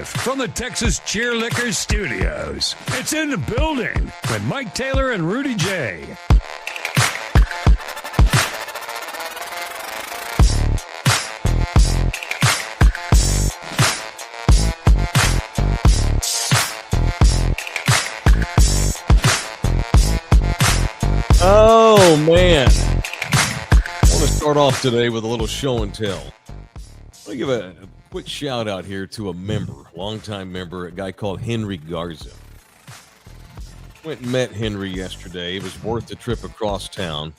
Live from the Texas Cheerlickers Studios. It's in the building with Mike Taylor and Rudy J. Oh, man. I want to start off today with a little show and tell. I want to give a quick shout out here to a member, longtime member, a guy called Henry Garza. Went and met Henry yesterday. It was worth the trip across town.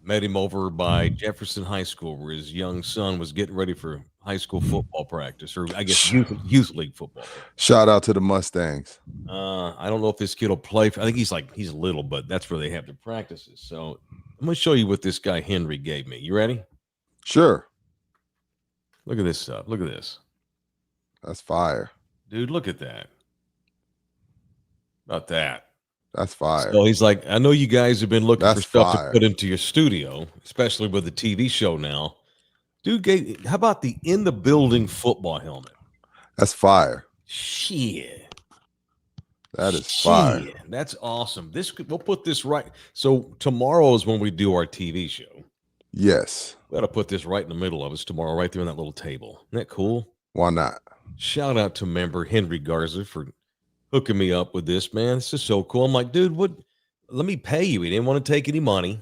Met him over by Jefferson High School, where his young son was getting ready for high school football practice, or I guess youth league football. Shout out to the Mustangs. I don't know if this kid will play. I think he's little, but that's where they have their practices. So I'm going to show you what this guy Henry gave me. You ready? Sure. Look at this stuff. Look at this. That's fire. Dude, look at that. About that. That's fire. So he's like, I know you guys have been looking for stuff fire to put into your studio, especially with the TV show now. Dude, how about the in the building football helmet? That's fire. Shit. That is fire. That's awesome. We'll put this right. So tomorrow is when we do our TV show. Yes. We got to put this right in the middle of us tomorrow, right there on that little table. Isn't that cool? Why not? Shout out to member Henry Garza for hooking me up with this, man. This is so cool. I'm like, dude, let me pay you. He didn't want to take any money.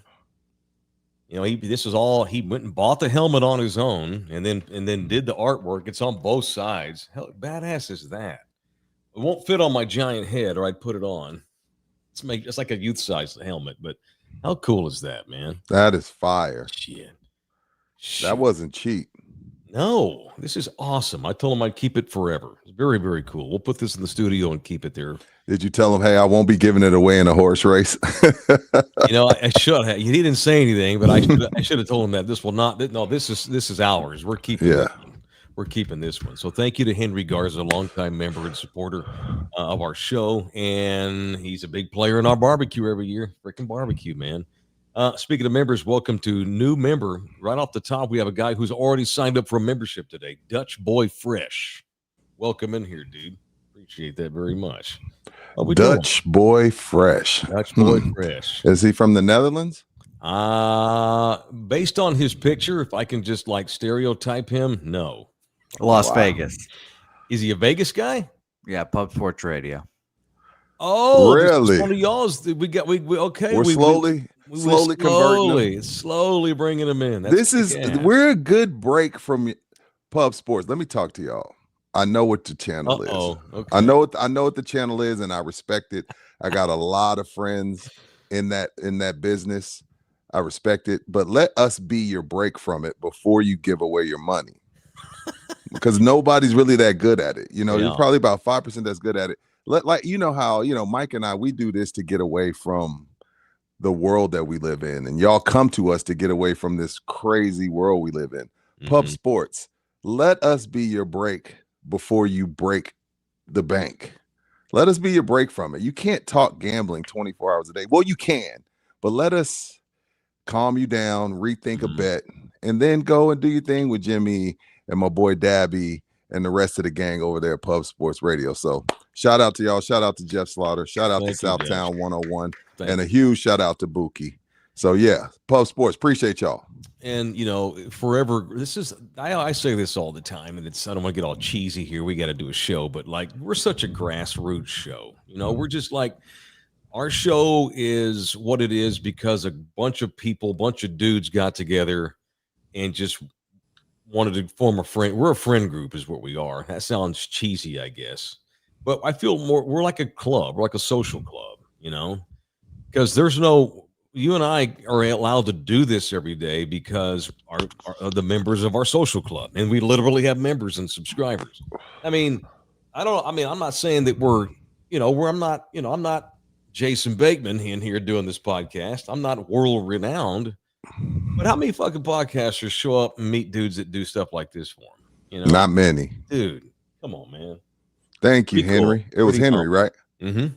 You know, this is all, he went and bought the helmet on his own and then did the artwork. It's on both sides. Hell, badass is that. It won't fit on my giant head, or I'd put it on. It's like a youth size helmet, but how cool is that, man? That is fire. Shit. That wasn't cheap. No, this is awesome. I told him I'd keep it forever. It's very, very cool. We'll put this in the studio and keep it there. Did you tell him, hey, I won't be giving it away in a horse race? You know, I should have. He didn't say anything, but I should have told him that this will not. No, this is ours. We're keeping. Yeah. This one. We're keeping this one. So thank you to Henry Garza, a longtime member and supporter of our show, and he's a big player in our barbecue every year. Freaking barbecue, man. Speaking of members, welcome to new member. Right off the top, we have a guy who's already signed up for a membership today, Dutch Boy Fresh. Welcome in here, dude. Appreciate that very much. Dutch Boy Fresh. Dutch Boy Fresh. Is he from the Netherlands? Based on his picture, if I can just like stereotype him, no. Las Vegas. Is he a Vegas guy? Yeah, Pub Sports Radio. Oh, really? One of y'all's. We okay. We're slowly converting them. Slowly bringing them in. We're a good break from Pub Sports. Let me talk to y'all. I know what the channel is. Okay. I know what the channel is, and I respect it. I got a lot of friends in that business. I respect it, but let us be your break from it before you give away your money. Because nobody's really that good at it. You know, There's probably about 5% that's good at it. Like, you know how, Mike and I, we do this to get away from the world that we live in. And y'all come to us to get away from this crazy world we live in. Mm-hmm. Pub Sports, let us be your break before you break the bank. Let us be your break from it. You can't talk gambling 24 hours a day. Well, you can, but let us calm you down, rethink a bet, and then go and do your thing with Jimmy and my boy Dabby and the rest of the gang over there at Pub Sports Radio. So shout out to y'all. Shout out to Jeff Slaughter. Shout out to Southtown 101. And a huge shout out to Buki. So yeah, Pub Sports. Appreciate y'all. And forever. I say this all the time, and I don't want to get all cheesy here. We got to do a show, but like we're such a grassroots show. We're just like, our show is what it is because a bunch of dudes got together and just wanted to form a friend. We're a friend group is what we are. That sounds cheesy, I guess. But I feel we're like a club. We're like a social club, because you and I are allowed to do this every day because the members of our social club. And we literally have members and subscribers. I'm not saying that I'm not Jason Bateman in here doing this podcast. I'm not world renowned. But how many fucking podcasters show up and meet dudes that do stuff like this for them? Not many. Dude, come on, man. Thank you, Henry. Cool. It was Henry, right? Mm-hmm.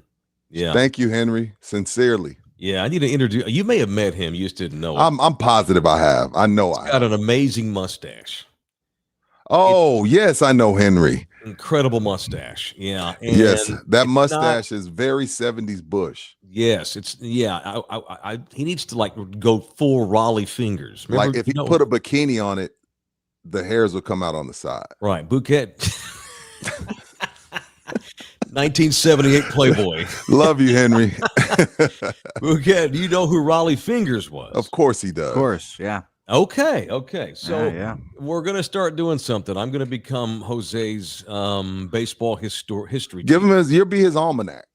Yeah. Thank you, Henry. Sincerely. Yeah, I need to introduce. You may have met him. You just didn't know. I'm positive I have. I know I have. Got an amazing mustache. Oh, yes, I know Henry. Incredible mustache. Yeah. And Yes, that it's mustache is very 70s Bush. yes, it's he needs to like go full Raleigh fingers. Remember, Like if he put a bikini on it, the hairs will come out on the side. right, Bouquet. 1978 Playboy. Love you, Henry. Bouquet, do you know who Raleigh Fingers was? Of course he does. Of course, yeah. Okay. So Yeah. we're gonna start doing something. I'm gonna become Jose's baseball history. Give teacher. him you'll be his almanac.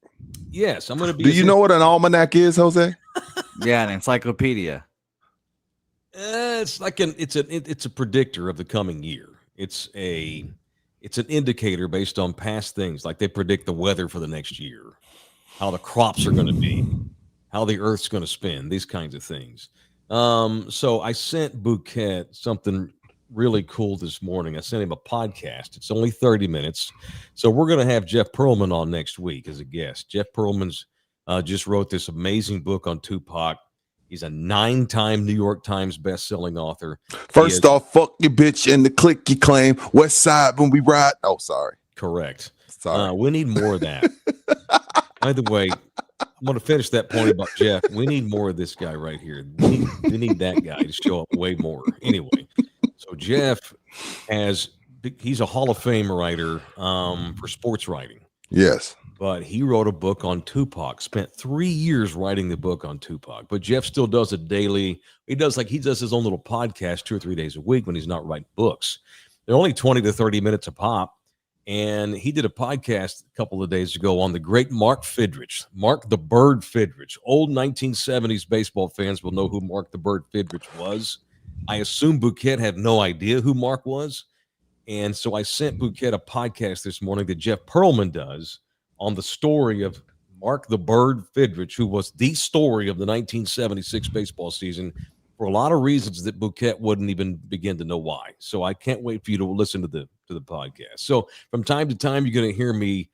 Yes, I'm gonna be. Do you know what an almanac is, Jose? Yeah, an encyclopedia. It's like it's a predictor of the coming year. It's an indicator based on past things, like they predict the weather for the next year, how the crops are going to be, how the earth's going to spin, these kinds of things. So I sent Bouquet something really cool this morning. I sent him a podcast. It's only 30 minutes. So we're going to have Jeff Pearlman on next week as a guest. Jeff Pearlman's just wrote this amazing book on Tupac. He's a 9-time New York Times best-selling author. First off, fuck your bitch and the click you claim. West side when we ride. Oh, sorry. Correct. Sorry. We need more of that. By the way, I'm going to finish that point about Jeff. We need more of this guy right here. We need that guy to show up way more. Anyway, so Jeff he's a Hall of Fame writer for sports writing. Yes. But he wrote a book on Tupac, spent 3 years writing the book on Tupac. But Jeff still does it daily. He does his own little podcast 2 or 3 days a week when he's not writing books. They're only 20 to 30 minutes a pop. And he did a podcast a couple of days ago on the great Mark Fidrich, Mark the Bird Fidrich. Old 1970s baseball fans will know who Mark the Bird Fidrich was. I assume Bouquet had no idea who Mark was. And so I sent Bouquet a podcast this morning that Jeff Pearlman does on the story of Mark the Bird Fidrich, who was the story of the 1976 baseball season for a lot of reasons that Bouquet wouldn't even begin to know why. So I can't wait for you to listen to the podcast. So from time to time, you're going to hear me.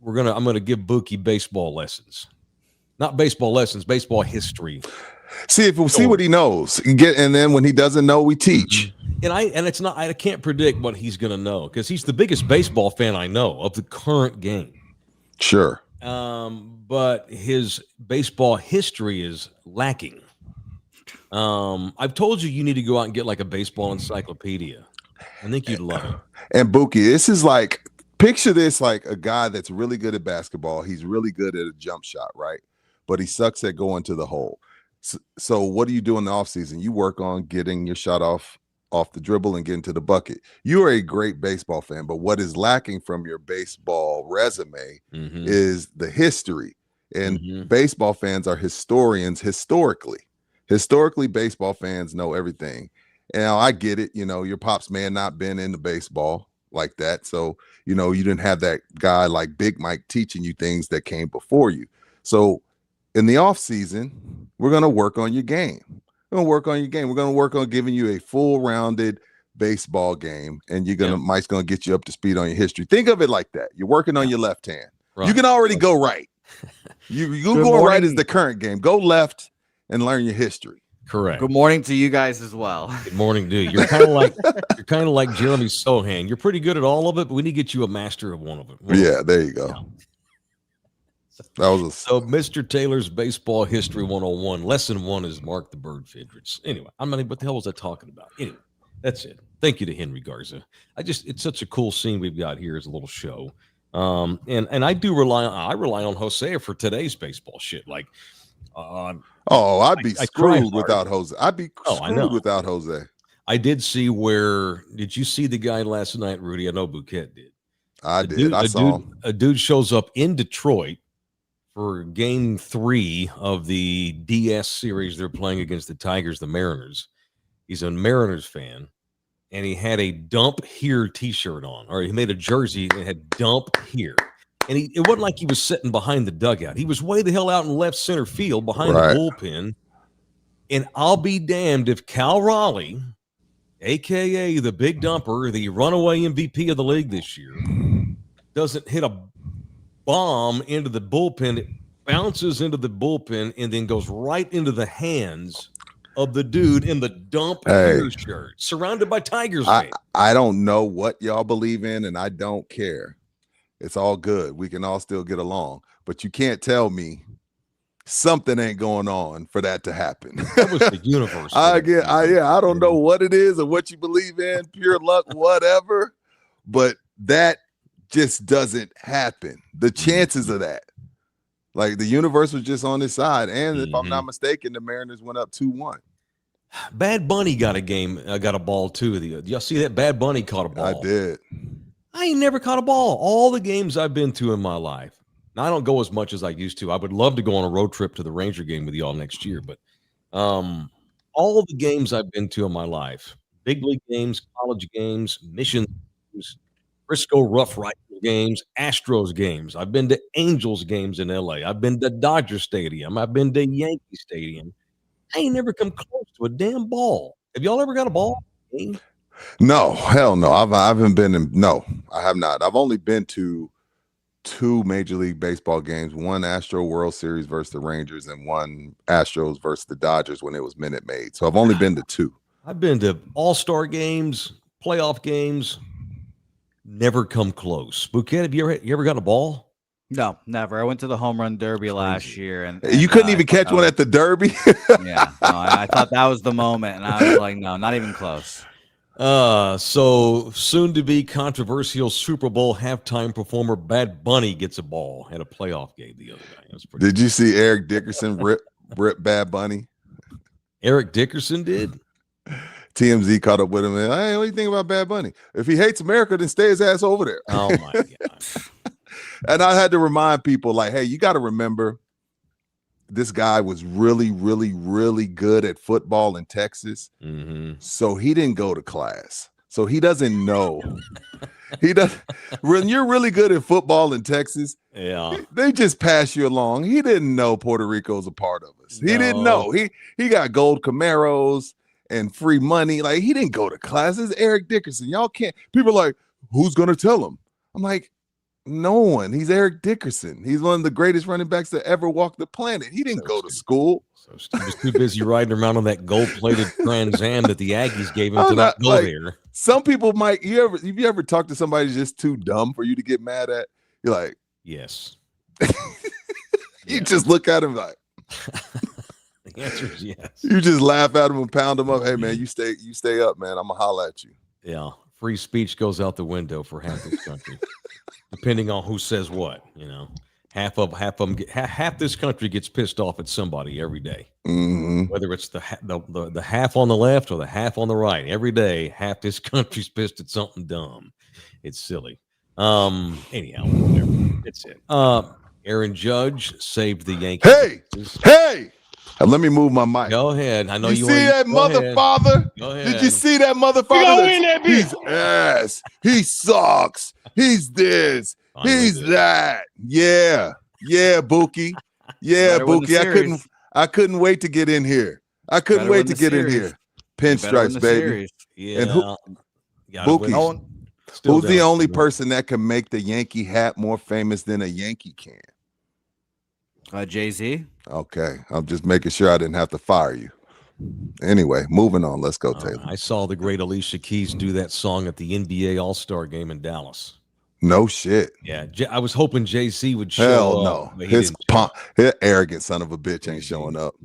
I'm going to give Bookie baseball lessons, not baseball lessons, baseball history. See what he knows. And then when he doesn't know, we teach. And I can't predict what he's going to know because he's the biggest baseball fan I know of the current game. Sure. But his baseball history is lacking. I've told you need to go out and get like a baseball encyclopedia. I think you'd love it. And Buki, this is like, picture this like a guy that's really good at basketball. He's really good at a jump shot, right? But he sucks at going to the hole. So what do you do in the offseason? You work on getting your shot off the dribble and getting to the bucket. You are a great baseball fan, but what is lacking from your baseball resume is the history. And baseball fans are historians historically. Historically, baseball fans know everything. And now I get it. Your pops may have not been into baseball like that. So, you didn't have that guy like Big Mike teaching you things that came before you. So in the off season, we're going to work on your game. We're going to work on your game. We're going to work on giving you a full rounded baseball game. And Mike's going to get you up to speed on your history. Think of it like that. You're working on your left hand. Right. You can already go right. You go right is the current game. Go left and learn your history. Correct. Good morning to you guys as well. Good morning, dude. You're kind of like Jeremy Sohan. You're pretty good at all of it, but we need to get you a master of one of it. Yeah, there you go. Yeah. So Mr. Taylor's Baseball History 101. Lesson 1 is Mark the Bird Fidrich. Anyway, what the hell was I talking about? Anyway, that's it. Thank you to Henry Garza. It's such a cool scene we've got here as a little show. And I rely on Jose for today's baseball shit. Like, I'd be screwed without Jose. I'd be screwed without Jose. I did see did you see the guy last night, Rudy? I know Bouquet did. I did. I saw him. A dude shows up in Detroit for game 3 of the DS series they're playing against the Tigers, the Mariners. He's a Mariners fan, and he had a Dump Here t-shirt on, or he made a jersey and had Dump Here. And it wasn't like he was sitting behind the dugout. He was way the hell out in left center field behind the bullpen. And I'll be damned if Cal Raleigh, a.k.a. the Big Dumper, the runaway MVP of the league this year, doesn't hit a bomb into the bullpen. It bounces into the bullpen and then goes right into the hands of the dude in the dump hair shirt, surrounded by Tigers fans. I don't know what y'all believe in, and I don't care. It's all good. We can all still get along, but you can't tell me something ain't going on for that to happen. That was the universe. I don't know what it is or what you believe in, pure luck, whatever, but that just doesn't happen. The chances of that, like the universe was just on his side, and if I'm not mistaken, the Mariners went up 2-1. Bad Bunny got a ball too. Y'all see that? Bad Bunny caught a ball. I did. I ain't never caught a ball. All the games I've been to in my life. Now, I don't go as much as I used to. I would love to go on a road trip to the Ranger game with y'all next year, but all of the games I've been to in my life, big league games, college games, mission games, Frisco Rough Riders games, Astros games. I've been to Angels games in LA. I've been to Dodger Stadium. I've been to Yankee Stadium. I ain't never come close to a damn ball. Have y'all ever got a ball? No, hell no. I haven't been in. No, I have not. I've only been to 2 Major League Baseball games, one Astro World Series versus the Rangers and one Astros versus the Dodgers when it was Minute Maid. So I've only been to 2. I've been to all-star games, playoff games, never come close. Bouquet, have you ever got a ball? No, never. I went to the home run derby last year, and you couldn't even catch one at the derby. Yeah, no, I thought that was the moment, and I was like, no, not even close. So soon to be controversial Super Bowl halftime performer Bad Bunny gets a ball at a playoff game the other night. Did you see Eric Dickerson rip Bad Bunny? Eric Dickerson did. TMZ caught up with him and, hey, what do you think about Bad Bunny? If he hates America, then stay his ass over there. Oh my God. And I had to remind people, like, hey, you got to remember this guy was really, really, really good at football in Texas. So he didn't go to class. So he doesn't know. When you're really good at football in Texas, they just pass you along. He didn't know Puerto Rico's a part of us. He didn't know. He got gold Camaros and free money. Like, he didn't go to class. This is Eric Dickerson. Y'all can't. People are like, who's going to tell him? I'm like, no one. He's Eric Dickerson. He's one of the greatest running backs to ever walk the planet. He didn't go to school. So he was too busy riding around on that gold-plated Trans Am that the Aggies gave him to not go there. Some people might. Have you ever talked to somebody who's just too dumb for you to get mad at? You're like, yes. You just look at him like. The answer is yes. You just laugh at him and pound him up. Hey man, you stay up, man. I'm gonna holler at you. Yeah, free speech goes out the window for half this country. Depending on who says what, half this country gets pissed off at somebody every day. Whether it's the half on the left or the half on the right, every day half this country's pissed at something dumb. It's silly. Anyhow, whatever. It's it. Aaron Judge saved the Yankees. Hey! Let me move my mic. Go ahead. I know you see that mother father. Did you see that mother father? He's ass. He sucks. He's this. He's that. Yeah, Buki. Yeah, Buki. I couldn't wait to get in here. Pinstripes, baby. Yeah. And Buki. Who's the only person that can make the Yankee hat more famous than a Yankee can? Jay-Z. Okay, I'm just making sure I didn't have to fire you. Anyway, moving on. Let's go, Taylor. I saw the great Alicia Keys do that song at the NBA All-Star game in Dallas. No shit. Yeah, I was hoping Jay-Z would show up. No. His arrogant son of a bitch ain't showing up.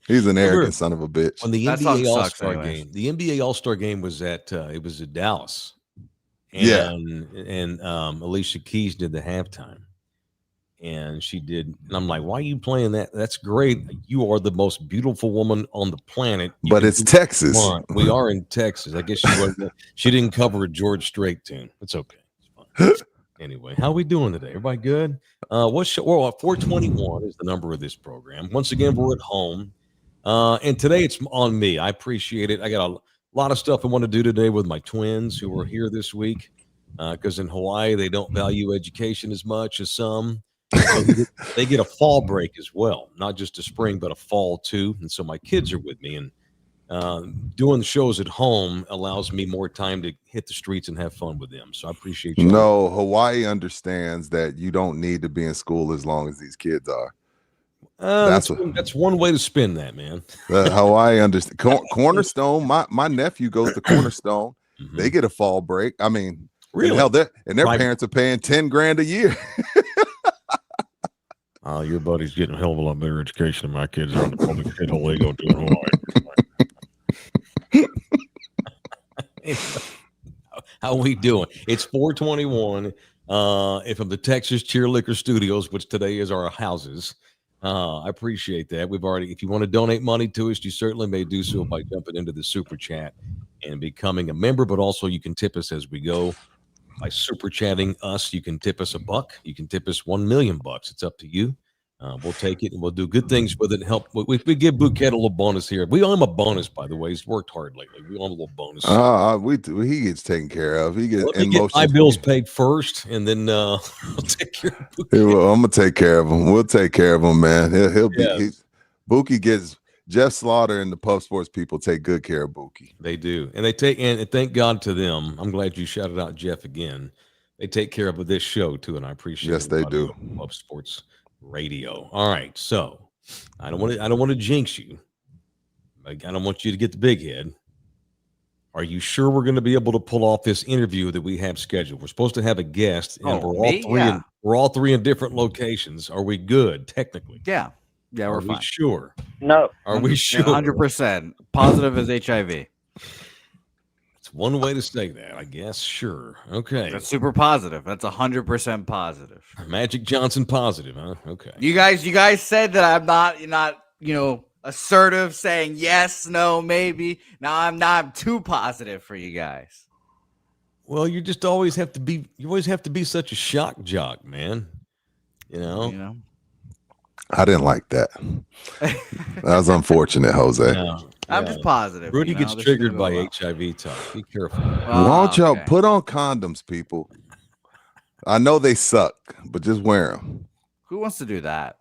He's an arrogant son of a bitch. On the NBA All-Star game, the NBA All-Star game was at Dallas. And Alicia Keys did the halftime. And she did, and I'm like, why are you playing that? That's great. You are the most beautiful woman on the planet. But it's Texas. We are in Texas. I guess she didn't cover a George Strait tune. It's okay. It's fine. Anyway, how are we doing today? Everybody good? 421 is the number of this program. Once again, we're at home. And today it's on me. I appreciate it. I got a lot of stuff I want to do today with my twins who are here this week. Because in Hawaii, they don't value education as much as some. So they get a fall break as well, not just a spring, but a fall too. And so my kids are with me, and doing the shows at home allows me more time to hit the streets and have fun with them. So I appreciate you. No, Hawaii understands that you don't need to be in school as long as these kids are. That's one way to spin that, man. How I understand. Cornerstone. My nephew goes to Cornerstone. Mm-hmm. They get a fall break. I mean, really? Hell, their parents are paying $10,000 a year. Oh, your buddy's getting a hell of a lot better education than my kids are on the public shithole they go to in Hawaii. How we doing? It's 421. From the Texas Cheer Liquor Studios, which today is our houses. I appreciate that. We've already, if you want to donate money to us, you certainly may do so by jumping into the super chat and becoming a member, but also you can tip us as we go by super chatting us. You can tip us $1. You can tip us $1 million. It's up to you. We'll take it and we'll do good things with it and help. We give Bouquet a little bonus here. We owe him a bonus, by the way. He's worked hard lately. We owe him a little bonus. He gets taken care of. He gets my bills paid first, and then we'll take care of Bouquet. I'm gonna take care of him. We'll take care of him, man. He'll be. Bookie gets Jeff Slaughter and the Puff Sports people take good care of Bookie. They do, and thank God to them. I'm glad you shouted out Jeff again. They take care of this show too, and I appreciate. Yes, they do. Puff Sports Radio. All right, so I don't want to jinx you. I don't want you to get the big head. Are you sure we're going to be able to pull off this interview that we have scheduled? We're supposed to have a guest, and we're all three in different locations. Are we good technically? Yeah, we're fine. Are we sure? No. Are we sure? 100% positive as HIV. It's one way to say that, I guess. Sure. Okay. That's super positive. That's 100% positive. Magic Johnson positive, huh? Okay. You guys said that I'm not assertive, saying yes, no, maybe. Now I'm not too positive for you guys. Well, you always have to be such a shock jock, man. You know. I didn't like that. That was unfortunate, Jose. No. I'm just positive. Rudy gets triggered by HIV talk. Be careful. Why don't y'all put on condoms, people? I know they suck, but just wear them. Who wants to do that?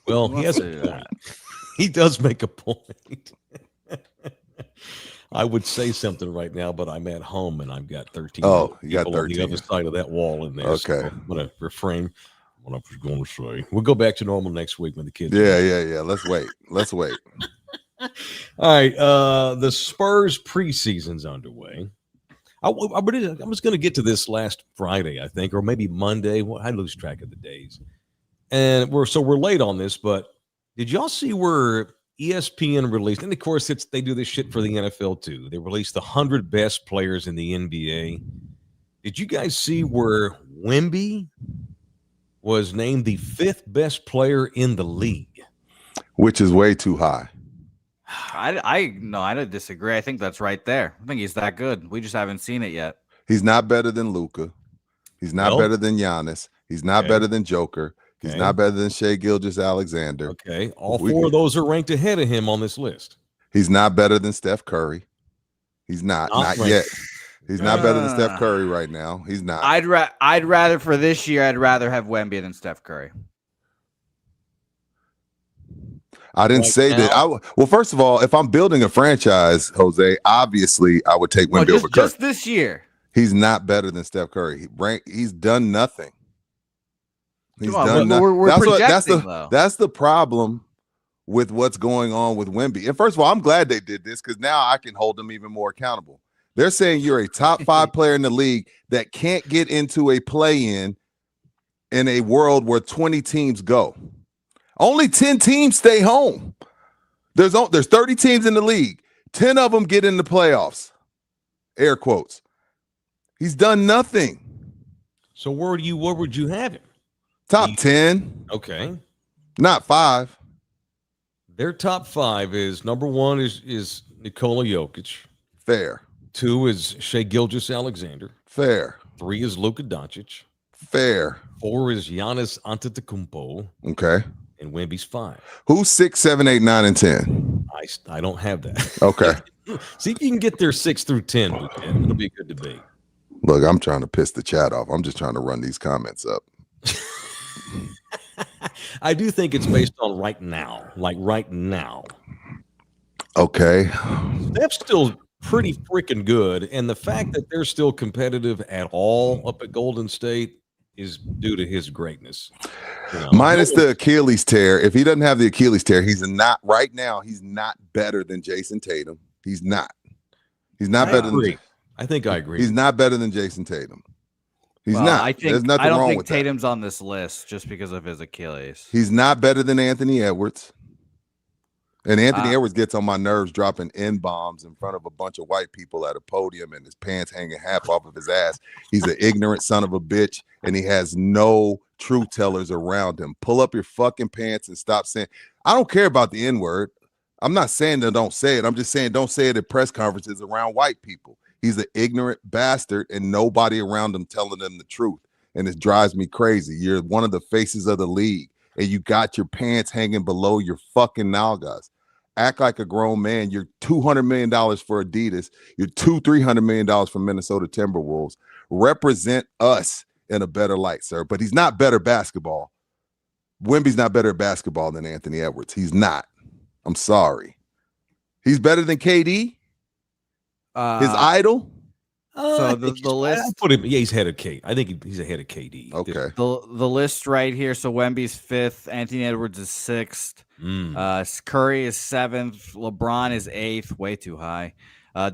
Well, he has a point. He does make a point. I would say something right now, but I'm at home and I've got 13. Oh, you got 13 on the other side of that wall in there. Okay. So I'm going to refrain what I was going to say. We'll go back to normal next week when the kids. Yeah. Let's wait. All right. The Spurs preseason's underway. I was going to get to this last Friday, I think, or maybe Monday. I lose track of the days. And we're late on this, but did y'all see where ESPN released? And of course, they do this shit for the NFL too. They released the 100 best players in the NBA. Did you guys see where Wemby was named the 5th best player in the league? Which is way too high. I don't disagree. I think that's right there. I think he's that good. We just haven't seen it yet. He's not better than Luka. He's not better than Giannis. He's not better than Joker. He's not better than Shai Gilgeous-Alexander. Okay. All 4 of those are ranked ahead of him on this list. He's not better than Steph Curry. He's not yet. He's not better than Steph Curry right now. He's not. I'd rather for this year, I'd rather have Wemby than Steph Curry. I didn't say that. Well, first of all, if I'm building a franchise, Jose, obviously I would take Wemby over Curry. Just this year. He's not better than Steph Curry. He's done nothing. We're projecting, that's the problem with what's going on with Wemby. And first of all, I'm glad they did this because now I can hold them even more accountable. They're saying you're a top 5 player in the league that can't get into a play-in in a world where 20 teams go. Only 10 teams stay home. There's 30 teams in the league. 10 of them get in the playoffs. Air quotes. He's done nothing. So where would you have him? Top 10. Okay. Not 5. Their top 5 is number 1 is Nikola Jokic. Fair. 2 is Shai Gilgeous-Alexander. Fair. 3 is Luka Doncic. Fair. 4 is Giannis Antetokounmpo. Okay. And Wemby's 5. Who's 6, 7, 8, 9, and 10? I don't have that. Okay. See if you can get there 6 through 10. It'll be a good debate. Look, I'm trying to piss the chat off. I'm just trying to run these comments up. I do think it's based on right now. Like right now. Okay. Steph's still pretty freaking good. And the fact that they're still competitive at all up at Golden State, is due to his greatness. Minus the Achilles tear. If he doesn't have the Achilles tear, he's not right now. He's not better than Jason Tatum. He's not. He's not better than. I think I agree. He's not better than Jason Tatum. He's not. There's nothing wrong with that. I don't think Tatum's on this list just because of his Achilles. He's not better than Anthony Edwards. And Anthony Edwards gets on my nerves dropping N-bombs in front of a bunch of white people at a podium and his pants hanging half off of his ass. He's an ignorant son of a bitch, and he has no truth tellers around him. Pull up your fucking pants and stop saying, I don't care about the N-word. I'm not saying that don't say it. I'm just saying don't say it at press conferences around white people. He's an ignorant bastard and nobody around him telling him the truth. And it drives me crazy. You're one of the faces of the league and you got your pants hanging below your fucking nalgas. Act like a grown man. You're $200 million for Adidas. You're $300 million for Minnesota Timberwolves. Represent us in a better light, sir. But he's not better basketball. Wemby's not better at basketball than Anthony Edwards. He's not. I'm sorry. He's better than KD? His idol? So the list. I put him. Yeah, he's ahead of KD. I think he's ahead of KD. Okay. The list right here. So Wemby's 5th. Anthony Edwards is 6th. Curry is 7th. LeBron is 8th. Way too high.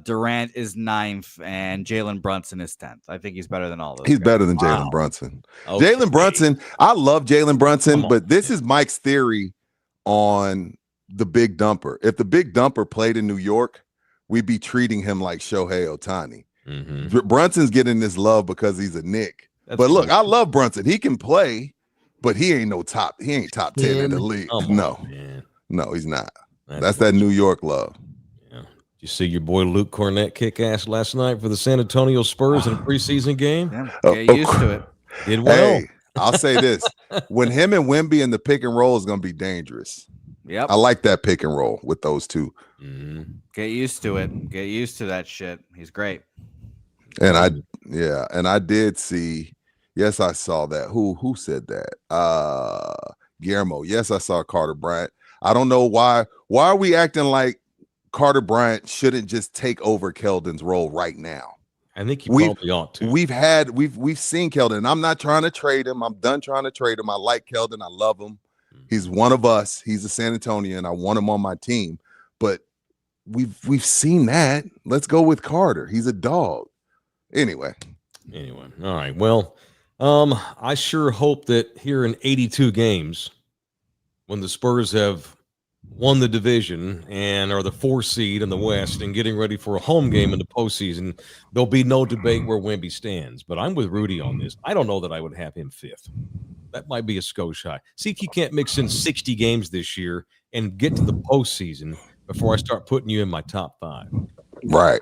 Durant is 9th, and Jalen Brunson is 10th. I think he's better than all those. He's better than Jalen Brunson. Okay. Jalen Brunson. I love Jalen Brunson, but this is Mike's theory on the big dumper. If the big dumper played in New York, we'd be treating him like Shohei Ohtani. Brunson's getting this love because he's a Knick. But look, I love Brunson. He can play, but he ain't top 10 in the league. No, he's not. That's that New York love. Yeah. Did you see your boy Luke Cornett kick ass last night for the San Antonio Spurs in a preseason game? Yeah, get used to it. Did well. Hey, I'll say this. When him and Wemby in the pick and roll is going to be dangerous. Yep. I like that pick and roll with those two. Get used to it. Get used to that shit. He's great. And I did see, yes, I saw that. Who said that? Guillermo. Yes, I saw Carter Bryant. I don't know why are we acting like Carter Bryant shouldn't just take over Keldon's role right now? I think he probably ought to. We've seen Keldon. I'm not trying to trade him. I'm done trying to trade him. I like Keldon. I love him. He's one of us. He's a San Antonian. I want him on my team. But we've seen that. Let's go with Carter. He's a dog. Anyway. All right. Well, I sure hope that here in 82 games, when the Spurs have won the division and are the 4th seed in the West and getting ready for a home game in the postseason, there'll be no debate where Wemby stands. But I'm with Rudy on this. I don't know that I would have him 5th. That might be a skosh high. See if you can't mix in 60 games this year and get to the postseason before I start putting you in my top 5. Right.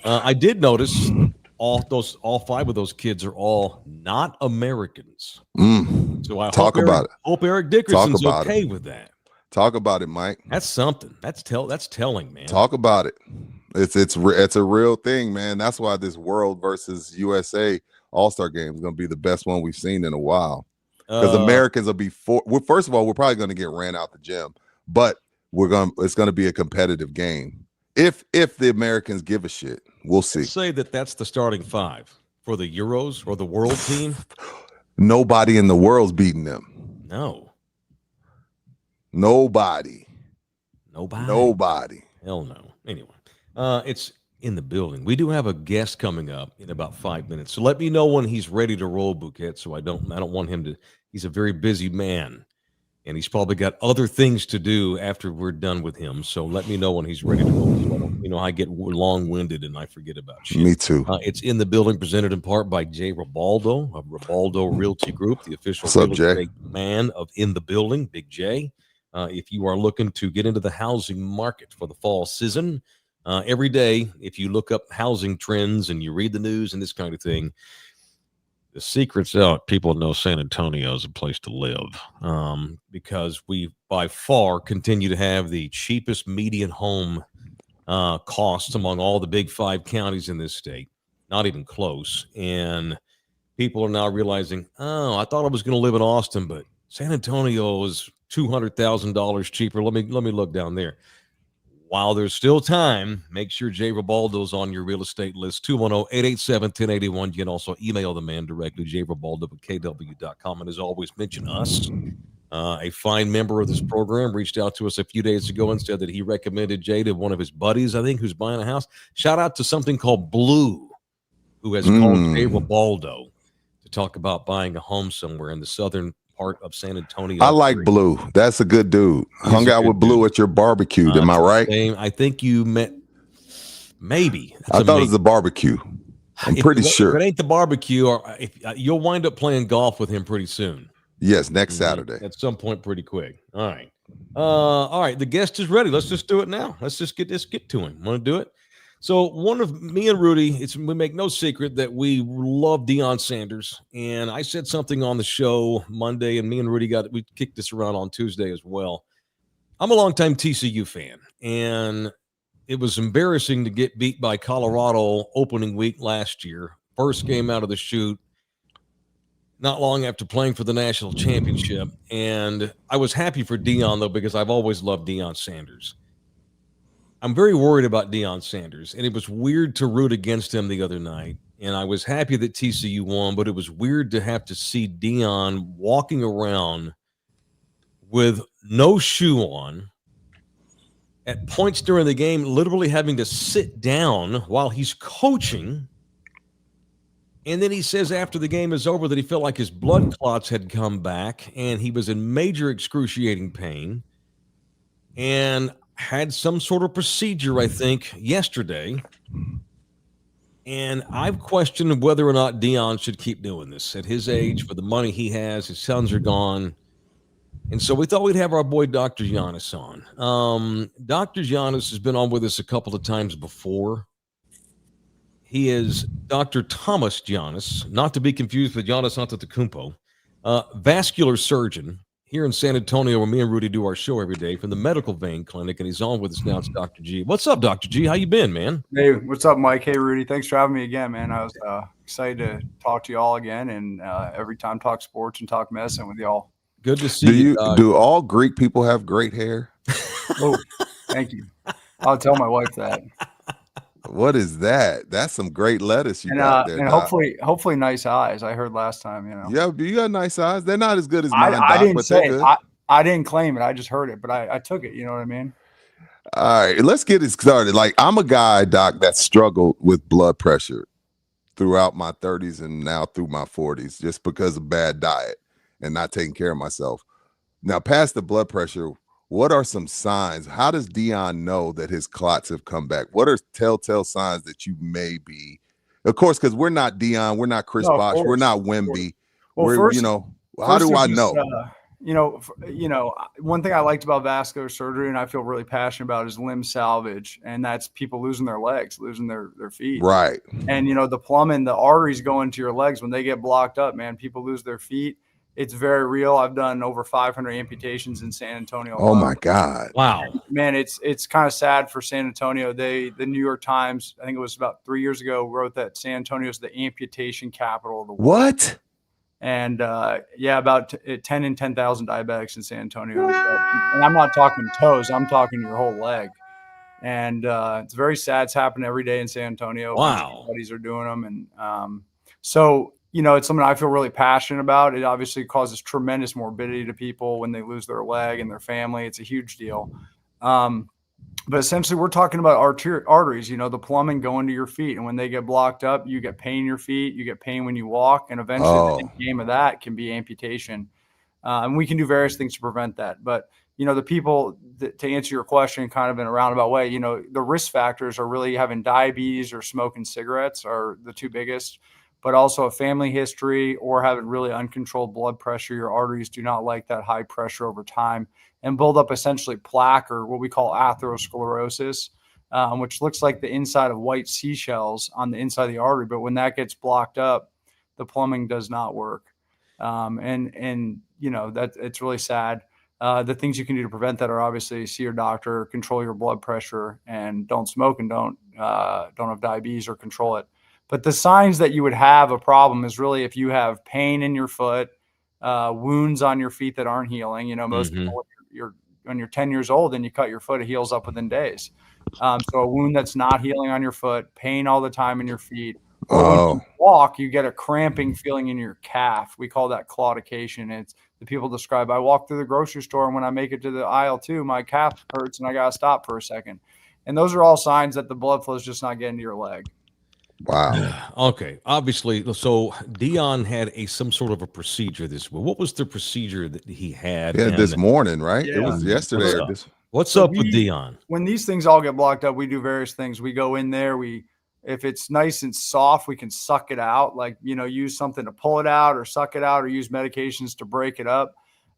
I did notice all 5 of those kids are all not Americans. So I hope Eric Dickerson's okay with that. Talk about it, Mike. That's something. That's telling, man. Talk about it. It's a real thing, man. That's why this World versus USA All-Star game is going to be the best one we've seen in a while. Because Americans will be first of all, we're probably going to get ran out the gym, but it's going to be a competitive game. If the Americans give a shit, we'll see. Let's say that's the starting 5 for the Euros or the World team. Nobody in the world's beating them. No. Nobody. Hell no. Anyway, it's in the building. We do have a guest coming up in about 5 minutes. So let me know when he's ready to roll, Bouquet. So I don't want him to. He's a very busy man, and he's probably got other things to do after we're done with him. So let me know when he's ready to roll. I get long-winded and I forget about shit. Me too. It's in the building, presented in part by Jay Ribaldo of Ribaldo Realty Group, the official real estate man of In the Building, Big J. If you are looking to get into the housing market for the fall season, every day, if you look up housing trends and you read the news and this kind of thing, the secret's out. People know San Antonio is a place to live because we, by far, continue to have the cheapest median home costs among all the big 5 counties in this state. Not even close. And people are now realizing, I thought I was going to live in Austin, but San Antonio is $200,000 cheaper. Let me look down there. while there's still time, make sure Jay Ribaldo's on your real estate list. 210-887-1081. You can also email the man directly, jribaldo@kw.com. And as always, mention us. A fine member of this program reached out to us a few days ago and said that he recommended Jay to one of his buddies, I think, who's buying a house. Shout out to something called Blue, who has called Jay Ribaldo to talk about buying a home somewhere in the southern part of San Antonio. I like Blue. That's a good dude. Hung out with Blue at your barbecue. Am I right? I think you met. Maybe. I thought it was a barbecue. I'm pretty sure. If it ain't the barbecue, or you'll wind up playing golf with him pretty soon. Yes, next Saturday. At some point, pretty quick. All right. All right. The guest is ready. Let's just do it now. Let's just get to him. Want to do it? So one of me and Rudy, we make no secret that we love Deion Sanders. And I said something on the show Monday, and me and Rudy we kicked this around on Tuesday as well. I'm a longtime TCU fan, and it was embarrassing to get beat by Colorado opening week last year. First game out of the chute, not long after playing for the national championship. And I was happy for Deion, though, because I've always loved Deion Sanders. I'm very worried about Deion Sanders, and it was weird to root against him the other night. And I was happy that TCU won, but it was weird to have to see Deion walking around with no shoe on, at points during the game, literally having to sit down while he's coaching. And then he says after the game is over that he felt like his blood clots had come back and he was in major excruciating pain and had some sort of procedure, I think, yesterday. And I've questioned whether or not Deion should keep doing this at his age, for the money he has. His sons are gone. And so we thought we'd have our boy Dr. Giannis on. Dr. Giannis has been on with us a couple of times before. He is Dr. Thomas Giannis, not to be confused with Giannis Antetokounmpo, vascular surgeon here in San Antonio, where me and Rudy do our show every day from the Medical Vein Clinic, and he's on with us now. It's Dr. G. What's up, Dr. G? How you been, man? Hey, what's up, Mike? Hey, Rudy. Thanks for having me again, man. I was excited to talk to you all again, and every time talk sports and talk medicine with y'all. Good to see you. Do all Greek people have great hair? Oh, thank you. I'll tell my wife that. What is that? That's some great lettuce you got there. And hopefully nice eyes. I heard last time, Yeah, you got nice eyes. They're not as good as mine. I didn't say it. I didn't claim it. I just heard it, but I took it. You know what I mean? All right, let's get it started. Like, I'm a guy, Doc, that struggled with blood pressure throughout my 30s and now through my 40s, just because of bad diet and not taking care of myself. Now, past the blood pressure, what are some signs? How does Deion know that his clots have come back? What are telltale signs that you may be? Of course, because we're not Deion, we're not Chris Bosh, we're not Wemby. Well, how do I know? One thing I liked about vascular surgery, and I feel really passionate about, is limb salvage, and that's people losing their legs, losing their feet. Right. And the plumbing, the arteries go into your legs. When they get blocked up, man, people lose their feet. It's very real. I've done over 500 amputations in San Antonio. Oh my God. Wow. Man, it's kind of sad for San Antonio. The New York Times, I think it was about 3 years ago, wrote that San Antonio is the amputation capital of the world. What? And about 10 in 10,000 diabetics in San Antonio. And I'm not talking toes, I'm talking your whole leg. And it's very sad. It's happening every day in San Antonio. Wow. Buddies are doing them. And so it's something I feel really passionate about. It obviously causes tremendous morbidity to people when they lose their leg and their family. It's a huge deal. But essentially, we're talking about arteries, the plumbing going to your feet. And when they get blocked up, you get pain in your feet. You get pain when you walk. And eventually, the end game of that can be amputation. And we can do various things to prevent that. But, the people, to answer your question kind of in a roundabout way, the risk factors are really having diabetes or smoking cigarettes are the two biggest. But also a family history or having really uncontrolled blood pressure. Your arteries do not like that high pressure over time and build up essentially plaque, or what we call atherosclerosis, which looks like the inside of white seashells on the inside of the artery. But when that gets blocked up, the plumbing does not work. That it's really sad. The things you can do to prevent that are obviously see your doctor, control your blood pressure, and don't smoke and don't have diabetes or control it. But the signs that you would have a problem is really if you have pain in your foot, wounds on your feet that aren't healing. Most people, your you're 10 years old and you cut your foot, it heals up within days. So a wound that's not healing on your foot, pain all the time in your feet, or when you walk, you get a cramping feeling in your calf. We call that claudication. It's the people describe, I walk through the grocery store and when I make it to the aisle 2, my calf hurts and I got to stop for a second. And those are all signs that the blood flow is just not getting to your leg. Wow. Okay. Obviously, so Dion had some sort of a procedure this week. What was the procedure that he had? Yeah, this morning, right? Yeah. It was yesterday. What's up with Dion? When these things all get blocked up, we do various things. We go in there. If it's nice and soft, we can suck it out, like, use something to pull it out or suck it out or use medications to break it up.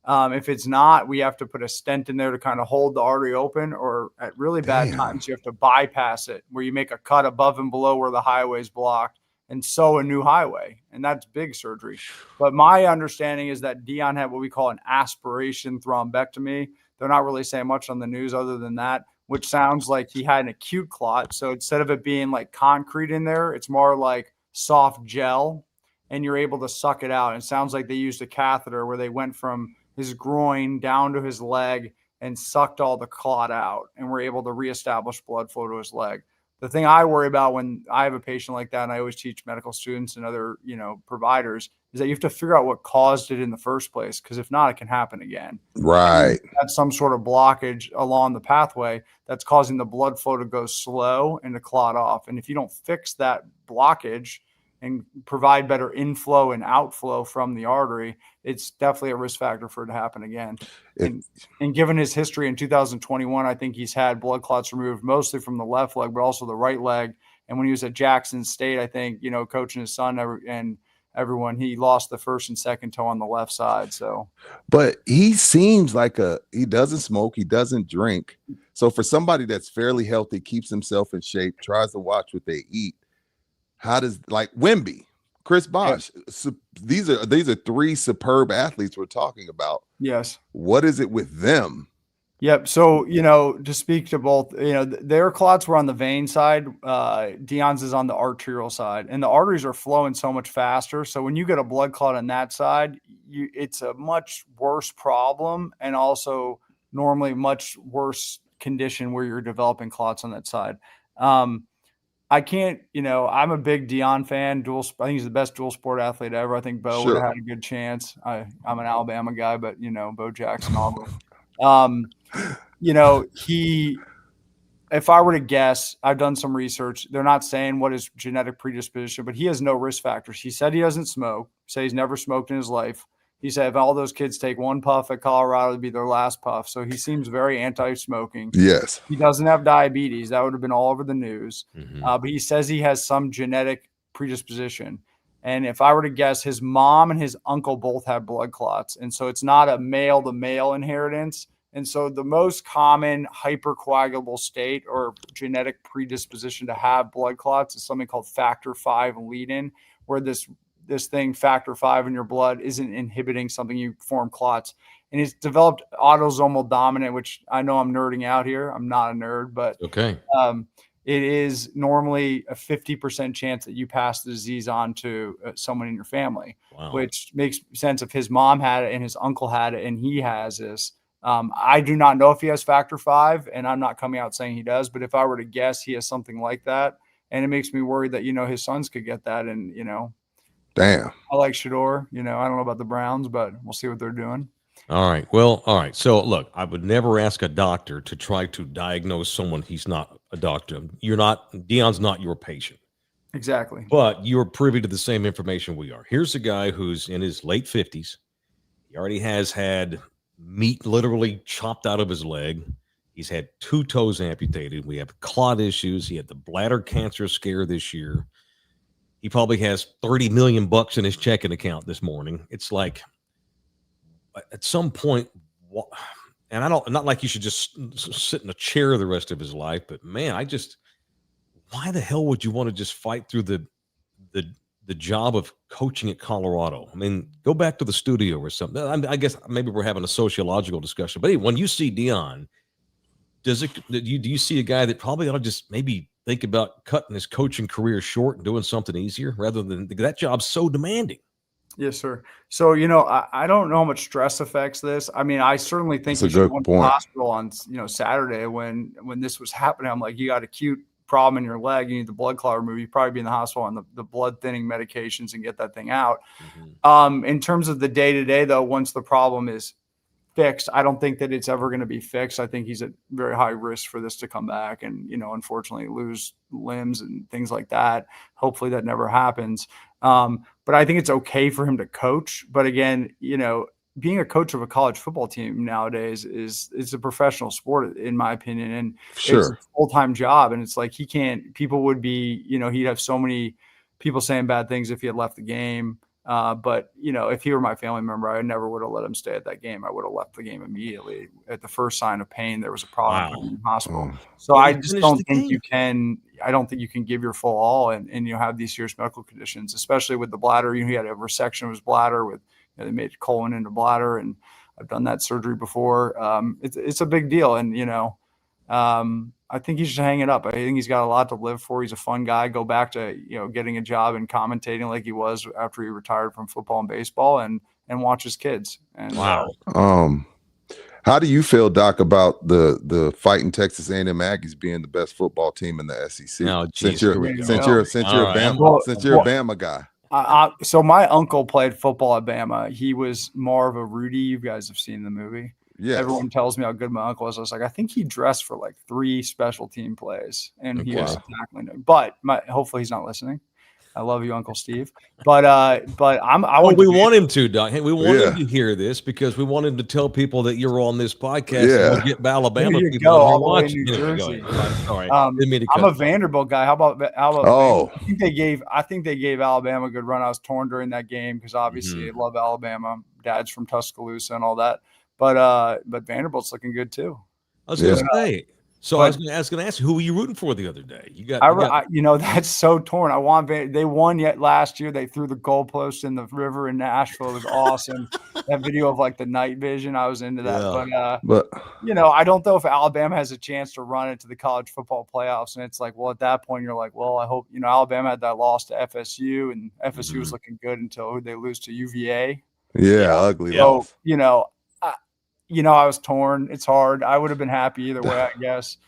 If it's not, we have to put a stent in there to kind of hold the artery open, or at really bad times, you have to bypass it, where you make a cut above and below where the highway is blocked and sew a new highway. And that's big surgery. But my understanding is that Dion had what we call an aspiration thrombectomy. They're not really saying much on the news other than that, which sounds like he had an acute clot. So instead of it being like concrete in there, it's more like soft gel, and you're able to suck it out. And it sounds like they used a catheter where they went from his groin down to his leg and sucked all the clot out, and were able to reestablish blood flow to his leg. The thing I worry about when I have a patient like that, and I always teach medical students and other, providers, is that you have to figure out what caused it in the first place. Because if not, it can happen again. Right. That's some sort of blockage along the pathway that's causing the blood flow to go slow and to clot off. And if you don't fix that blockage and provide better inflow and outflow from the artery, it's definitely a risk factor for it to happen again. And given his history in 2021, I think he's had blood clots removed mostly from the left leg, but also the right leg. And when he was at Jackson State, I think, coaching his son and everyone, he lost the first and second toe on the left side. So, but he seems like he doesn't smoke, he doesn't drink. So for somebody that's fairly healthy, keeps himself in shape, tries to watch what they eat, how does, like Wemby, Chris Bosh, these are 3 superb athletes we're talking about. Yes. What is it with them? Yep. So, to speak to both, their clots were on the vein side. Dion's is on the arterial side, and the arteries are flowing so much faster. So when you get a blood clot on that side, it's a much worse problem, and also normally much worse condition where you're developing clots on that side. I can't, I'm a big Dion fan. I think he's the best dual sport athlete ever. I think Bo would have had a good chance. I'm an Alabama guy, but Bo Jackson, Auburn. If I were to guess, I've done some research. They're not saying what his genetic predisposition, but he has no risk factors. He said he doesn't smoke. He said he's never smoked in his life. He said if all those kids take one puff at Colorado, it'd be their last puff. So he seems very anti-smoking. Yes. He doesn't have diabetes. That would have been all over the news. Mm-hmm. But he says he has some genetic predisposition. And if I were to guess, his mom and his uncle both have blood clots. And so it's not a male-to-male inheritance. And so the most common hypercoagulable state or genetic predisposition to have blood clots is something called factor V lead-in, where this thing, factor V in your blood, isn't inhibiting something, you form clots. And it's developed autosomal dominant, which I know I'm nerding out here. I'm not a nerd, but okay. It is normally a 50% chance that you pass the disease on to someone in your family, which makes sense if his mom had it and his uncle had it and he has this. I do not know if he has factor V, and I'm not coming out saying he does, but if I were to guess, he has something like that. And it makes me worried that, his sons could get that. And, damn. I like Shador. I don't know about the Browns, but we'll see what they're doing. All right. Well, all right. So look, I would never ask a doctor to try to diagnose someone. He's not a doctor. Dion's not your patient. Exactly. But you're privy to the same information we are. Here's a guy who's in his late 50s. He already has had meat literally chopped out of his leg. He's had 2 toes amputated. We have clot issues. He had the bladder cancer scare this year. He probably has $30 million in his checking account this morning. It's like, at some point, and not like you should just sit in a chair the rest of his life, but man, why the hell would you want to just fight through the job of coaching at Colorado? I mean, go back to the studio or something. I guess maybe we're having a sociological discussion, but when you see Dion, do you see a guy that probably ought to just maybe think about cutting his coaching career short and doing something easier rather than that job's so demanding? Yes, sir. So, I don't know how much stress affects this. I mean, I certainly think That's a you should have good went to the point. hospital on, Saturday when this was happening. I'm like, you got acute problem in your leg. You need the blood clot removed. You'd probably be in the hospital on the blood thinning medications and get that thing out. In terms of the day to day, though, once the problem is fixed, I don't think that it's ever going to be fixed. I think he's at very high risk for this to come back and, unfortunately lose limbs and things like that. Hopefully that never happens. But I think it's okay for him to coach. But again, being a coach of a college football team nowadays it's a professional sport, in my opinion. And it's a full-time job. And it's like, people would be, he'd have so many people saying bad things if he had left the game. But if he were my family member, I never would have let him stay at that game. I would have left the game immediately at the first sign of pain. There was a problem in the hospital. So I just don't think you can. I don't think you can give your full all and have these serious medical conditions, especially with the bladder. He had a resection of his bladder with they made colon into bladder, and I've done that surgery before. It's a big deal, and I think he should hang it up. I think he's got a lot to live for. He's a fun guy. Go back to, getting a job and commentating like he was after he retired from football and baseball and watch his kids. And wow. How do you feel, Doc, about the fighting Texas A&M Aggies being the best football team in the SEC? Oh, since you're a Bama guy. So my uncle played football at Bama. He was more of a Rudy. You guys have seen the movie. Yes. Everyone tells me how good my uncle is. I was like, I think he dressed for like 3 special team plays, and he was tackling it. But hopefully he's not listening. I love you, Uncle Steve. But we want him to, Doc. Hey, we want him to hear this because we want him to tell people that you're on this podcast. Yeah. And we'll get Alabama There you people go, to all the way in watch. New Jersey. Sorry, I'm a Vanderbilt guy. How about Oh, I think they gave Alabama a good run. I was torn during that game because obviously I love Alabama. Dad's from Tuscaloosa and all that. But Vanderbilt's looking good too. I was going to say. So I was going to ask you, who were you rooting for the other day? That's so torn. I want they won yet last year. They threw the goalpost in the river in Nashville. It was awesome. That video of like the night vision, I was into that. Yeah. But I don't know if Alabama has a chance to run into the college football playoffs. And it's like, well, at that point, you're like, well, I hope Alabama had that loss to FSU, and FSU was looking good until they lose to UVA. Yeah, ugly. So I was torn. It's hard. I would have been happy either way, I guess.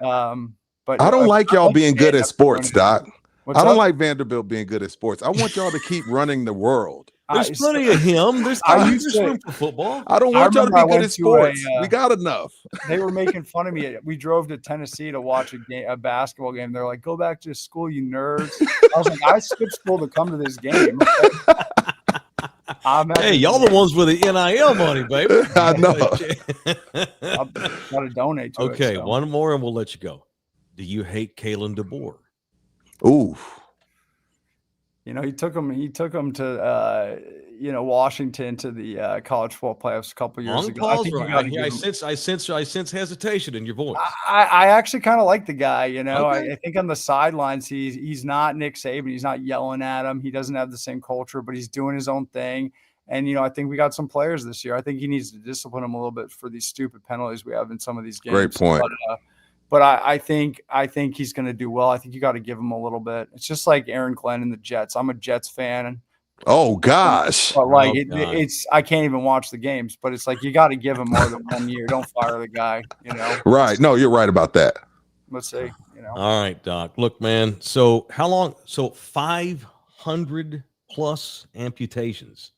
But I don't like y'all being good at sports, Doc. I don't like Vanderbilt being good at sports. I want y'all to keep running the world. There's plenty of him. There's room for football. I don't want y'all to be good at sports. We got enough. They were making fun of me. We drove to Tennessee to watch a basketball game. They're like, "Go back to school, you nerds." I was like, "I skipped school to come to this game." Hey, y'all the ones with the NIL money, baby. I know. I've got to donate to it. Okay, one more and we'll let you go. Do you hate Kalen DeBoer? Ooh. He took him to Washington to the college football playoffs a couple years ago. I sense hesitation in your voice. I actually kind of like the guy. I think on the sidelines he's not Nick Saban. He's not yelling at him. He doesn't have the same culture, but he's doing his own thing. And I think we got some players this year. I think he needs to discipline them a little bit for these stupid penalties we have in some of these games. Great point. But I think he's going to do well. I think you got to give him a little bit. It's just like Aaron Glenn and the Jets. I'm a Jets fan. Oh gosh. But it's I can't even watch the games. But it's like you got to give him more than 1 year. Don't fire the guy. Right. No, you're right about that. Let's see. All right, Doc. Look, man. So how long? So 500 plus amputations.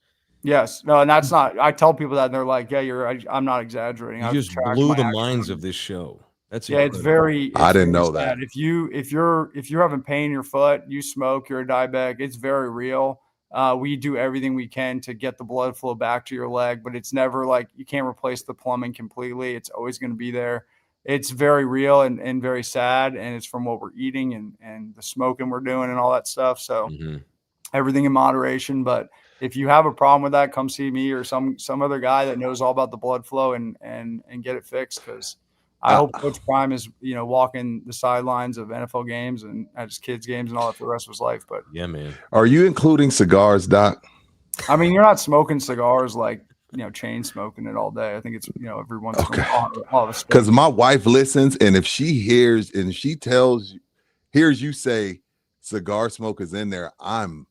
Yes. No, and that's not. I tell people that, and they're like, "Yeah, I'm not exaggerating." You just blew the minds of this show. That's it's very. I didn't know that. If you're having pain in your foot, you smoke, you're a diabetic. It's very real. We do everything we can to get the blood flow back to your leg, but it's never like you can't replace the plumbing completely. It's always going to be there. It's very real and very sad, and it's from what we're eating and the smoking we're doing and all that stuff. So everything in moderation. But if you have a problem with that, come see me or some other guy that knows all about the blood flow and get it fixed, because I hope Coach Prime is, walking the sidelines of NFL games and at his kids' games and all that for the rest of his life. But yeah, man. Are you including cigars, Doc? I mean, you're not smoking cigars like, chain smoking it all day. I think it's, every once in a while. Because my wife listens, and if she hears and she hears you say cigar smoke is in there, I'm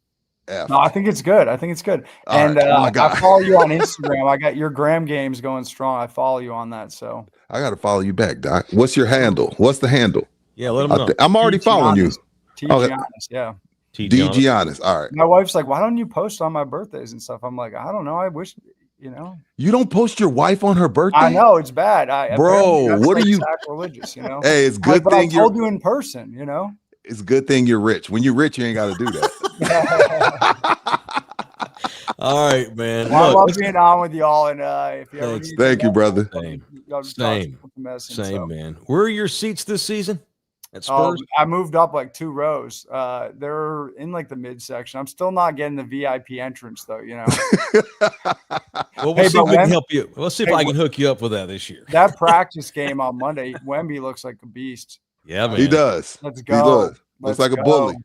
F. No, I think it's good. All And right. Oh my God. I follow you on Instagram. I got your Graham games going strong. I follow you on that. So I got to follow you back, Doc. What's your handle? What's the handle? Yeah, let them know. I'm already following you. T. Okay. Giannis, yeah. T. D. Giannis. Giannis. All right. My wife's like, why don't you post on my birthdays and stuff? I'm like, I don't know. I wish, you know. You don't post your wife on her birthday? I know it's bad. Bro, apparently that's what are you sacrilegious, you know? Hey, it's good But I thing told you in person, you know. It's a good thing you're rich. When you're rich, you ain't got to do that. All right, man. Well, I Look, love being on with y'all, and if you ever Thanks. need Thank you, brother. Same. Same, Same, man. Where are your seats this season at Oh, Spurs? I moved up like 2 rows. They're in like the midsection. I'm still not getting the VIP entrance though, you know. Well, we'll Hey, see but if we can when- help you. We'll see if Hey, I can hook you up with that this year. That practice game on Monday, Wemby looks like a beast. Yeah, man. He does. Let's He go. does. Looks like a go. bully.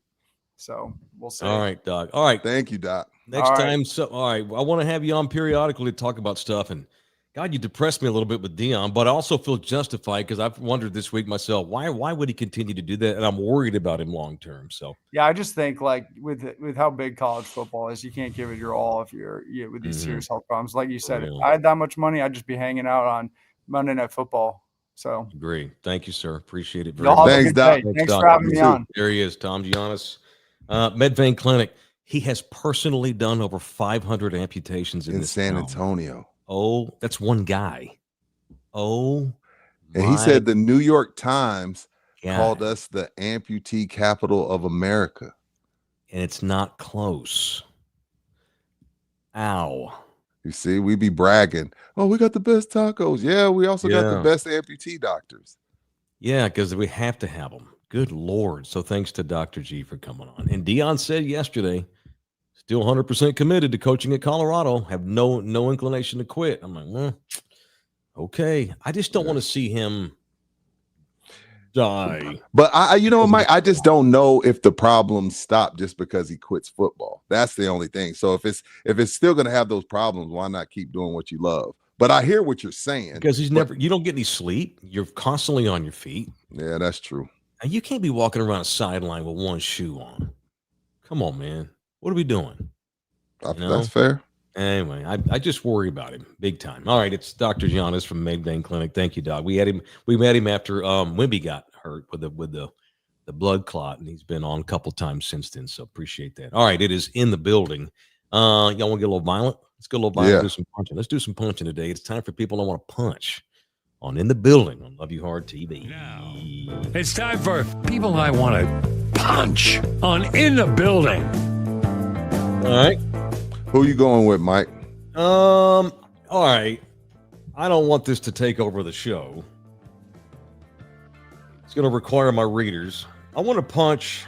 So we'll see. All right, Doc. All right. Thank you, Doc. Next All right. time. So, all right. I want to have you on periodically to talk about stuff. And God, you depressed me a little bit with Dion, but I also feel justified because I've wondered this week myself, why would he continue to do that? And I'm worried about him long term. So Yeah, I just think like with how big college football is, you can't give it your all if you're with these serious health problems. Like you said, if I had that much money, I'd just be hanging out on Monday Night Football. So agree. Thank you, sir. Appreciate it very y'all much. have a Thanks, good Doc. day. Thanks, Thanks Doc. for having You me too. on. There he is, Tom Giannis. Medvein Clinic. He has personally done over 500 amputations in In this San town. Antonio. Oh, that's one guy. Oh, And he said the New York Times God. called us the amputee capital of America. And it's not close. Ow. You see, we be bragging. Oh, we got the best tacos. Yeah, we also got the Yeah. best amputee doctors. Yeah, because we have to have them. Good Lord. So thanks to Dr. G for coming on. And Dion said yesterday, still 100% committed to coaching at Colorado, have no inclination to quit. I'm like, well, okay. I just don't want to see him die. But Mike, I just don't know if the problems stop just because he quits football. That's the only thing. So if it's still going to have those problems, why not keep doing what you love? But I hear what you're saying. Because you don't get any sleep. You're constantly on your feet. Yeah, that's true. And you can't be walking around a sideline with one shoe on. Come on, man. What are we doing? That's fair. Anyway, I just worry about him big time. All right, it's Dr. Giannis from Medvein Clinic. Thank you, Doc. We met him after Wemby got hurt with the blood clot, and he's been on a couple times since then. So appreciate that. All right, it is in the building. Y'all want to get a little violent? Let's go a little violent. Yeah. Do some punching. Let's do some punching today. It's time for people that want to punch on In the Building on Love You Hard TV. Now, it's time for People I Want to Punch on In the Building. All right. Who you going with, Mike? All right. I don't want this to take over the show. It's going to require my readers. I want to punch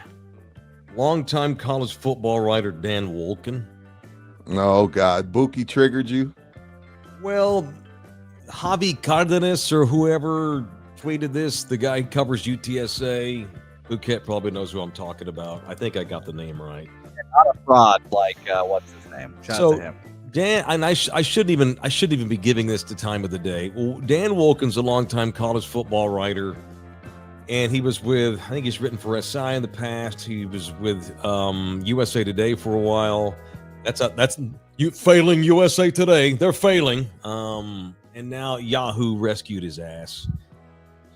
longtime college football writer Dan Wolken. Oh, God. Buki triggered you? Well, Javi Cardenas or whoever tweeted this, the guy who covers UTSA. Bouquet probably knows who I'm talking about. I think I got the name right. Not a fraud like what's his name? Shout out to him. Dan, and I shouldn't even be giving this the time of the day. Well, Dan Wolken's a longtime college football writer, and he was with, I think he's written for SI in the past. He was with USA Today for a while. That's you failing USA Today. They're failing. And now Yahoo rescued his ass.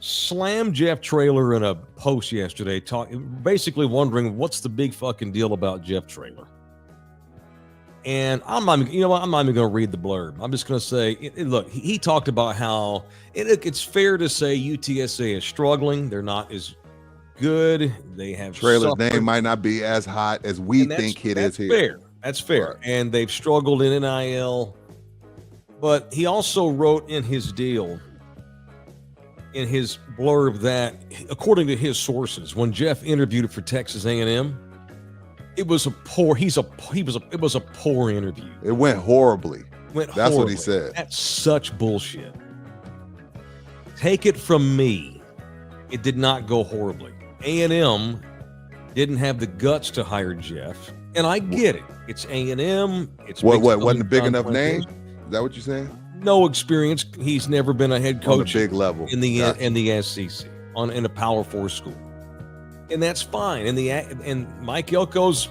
Slammed Jeff Traylor in a post yesterday, basically wondering what's the big fucking deal about Jeff Traylor. And I'm not even going to read the blurb. I'm just going to say, look, he talked about how it's fair to say UTSA is struggling. They're not as good. They have Traylor's suffered. name might not be as hot as we think it is here. Fair. That's fair. Right. And they've struggled in NIL. But he also wrote in his deal, in his blurb, that according to his sources, when Jeff interviewed for Texas A&M, it was a poor interview. It went horribly. That's what he said. That's such bullshit. Take it from me. It did not go horribly. A&M didn't have the guts to hire Jeff, and I get it. It's A&M. It's what wasn't a big enough name? Is that what you're saying? No experience. He's never been a head coach on a big level in the SEC in a Power 4 school, and that's fine. And Mike Elko's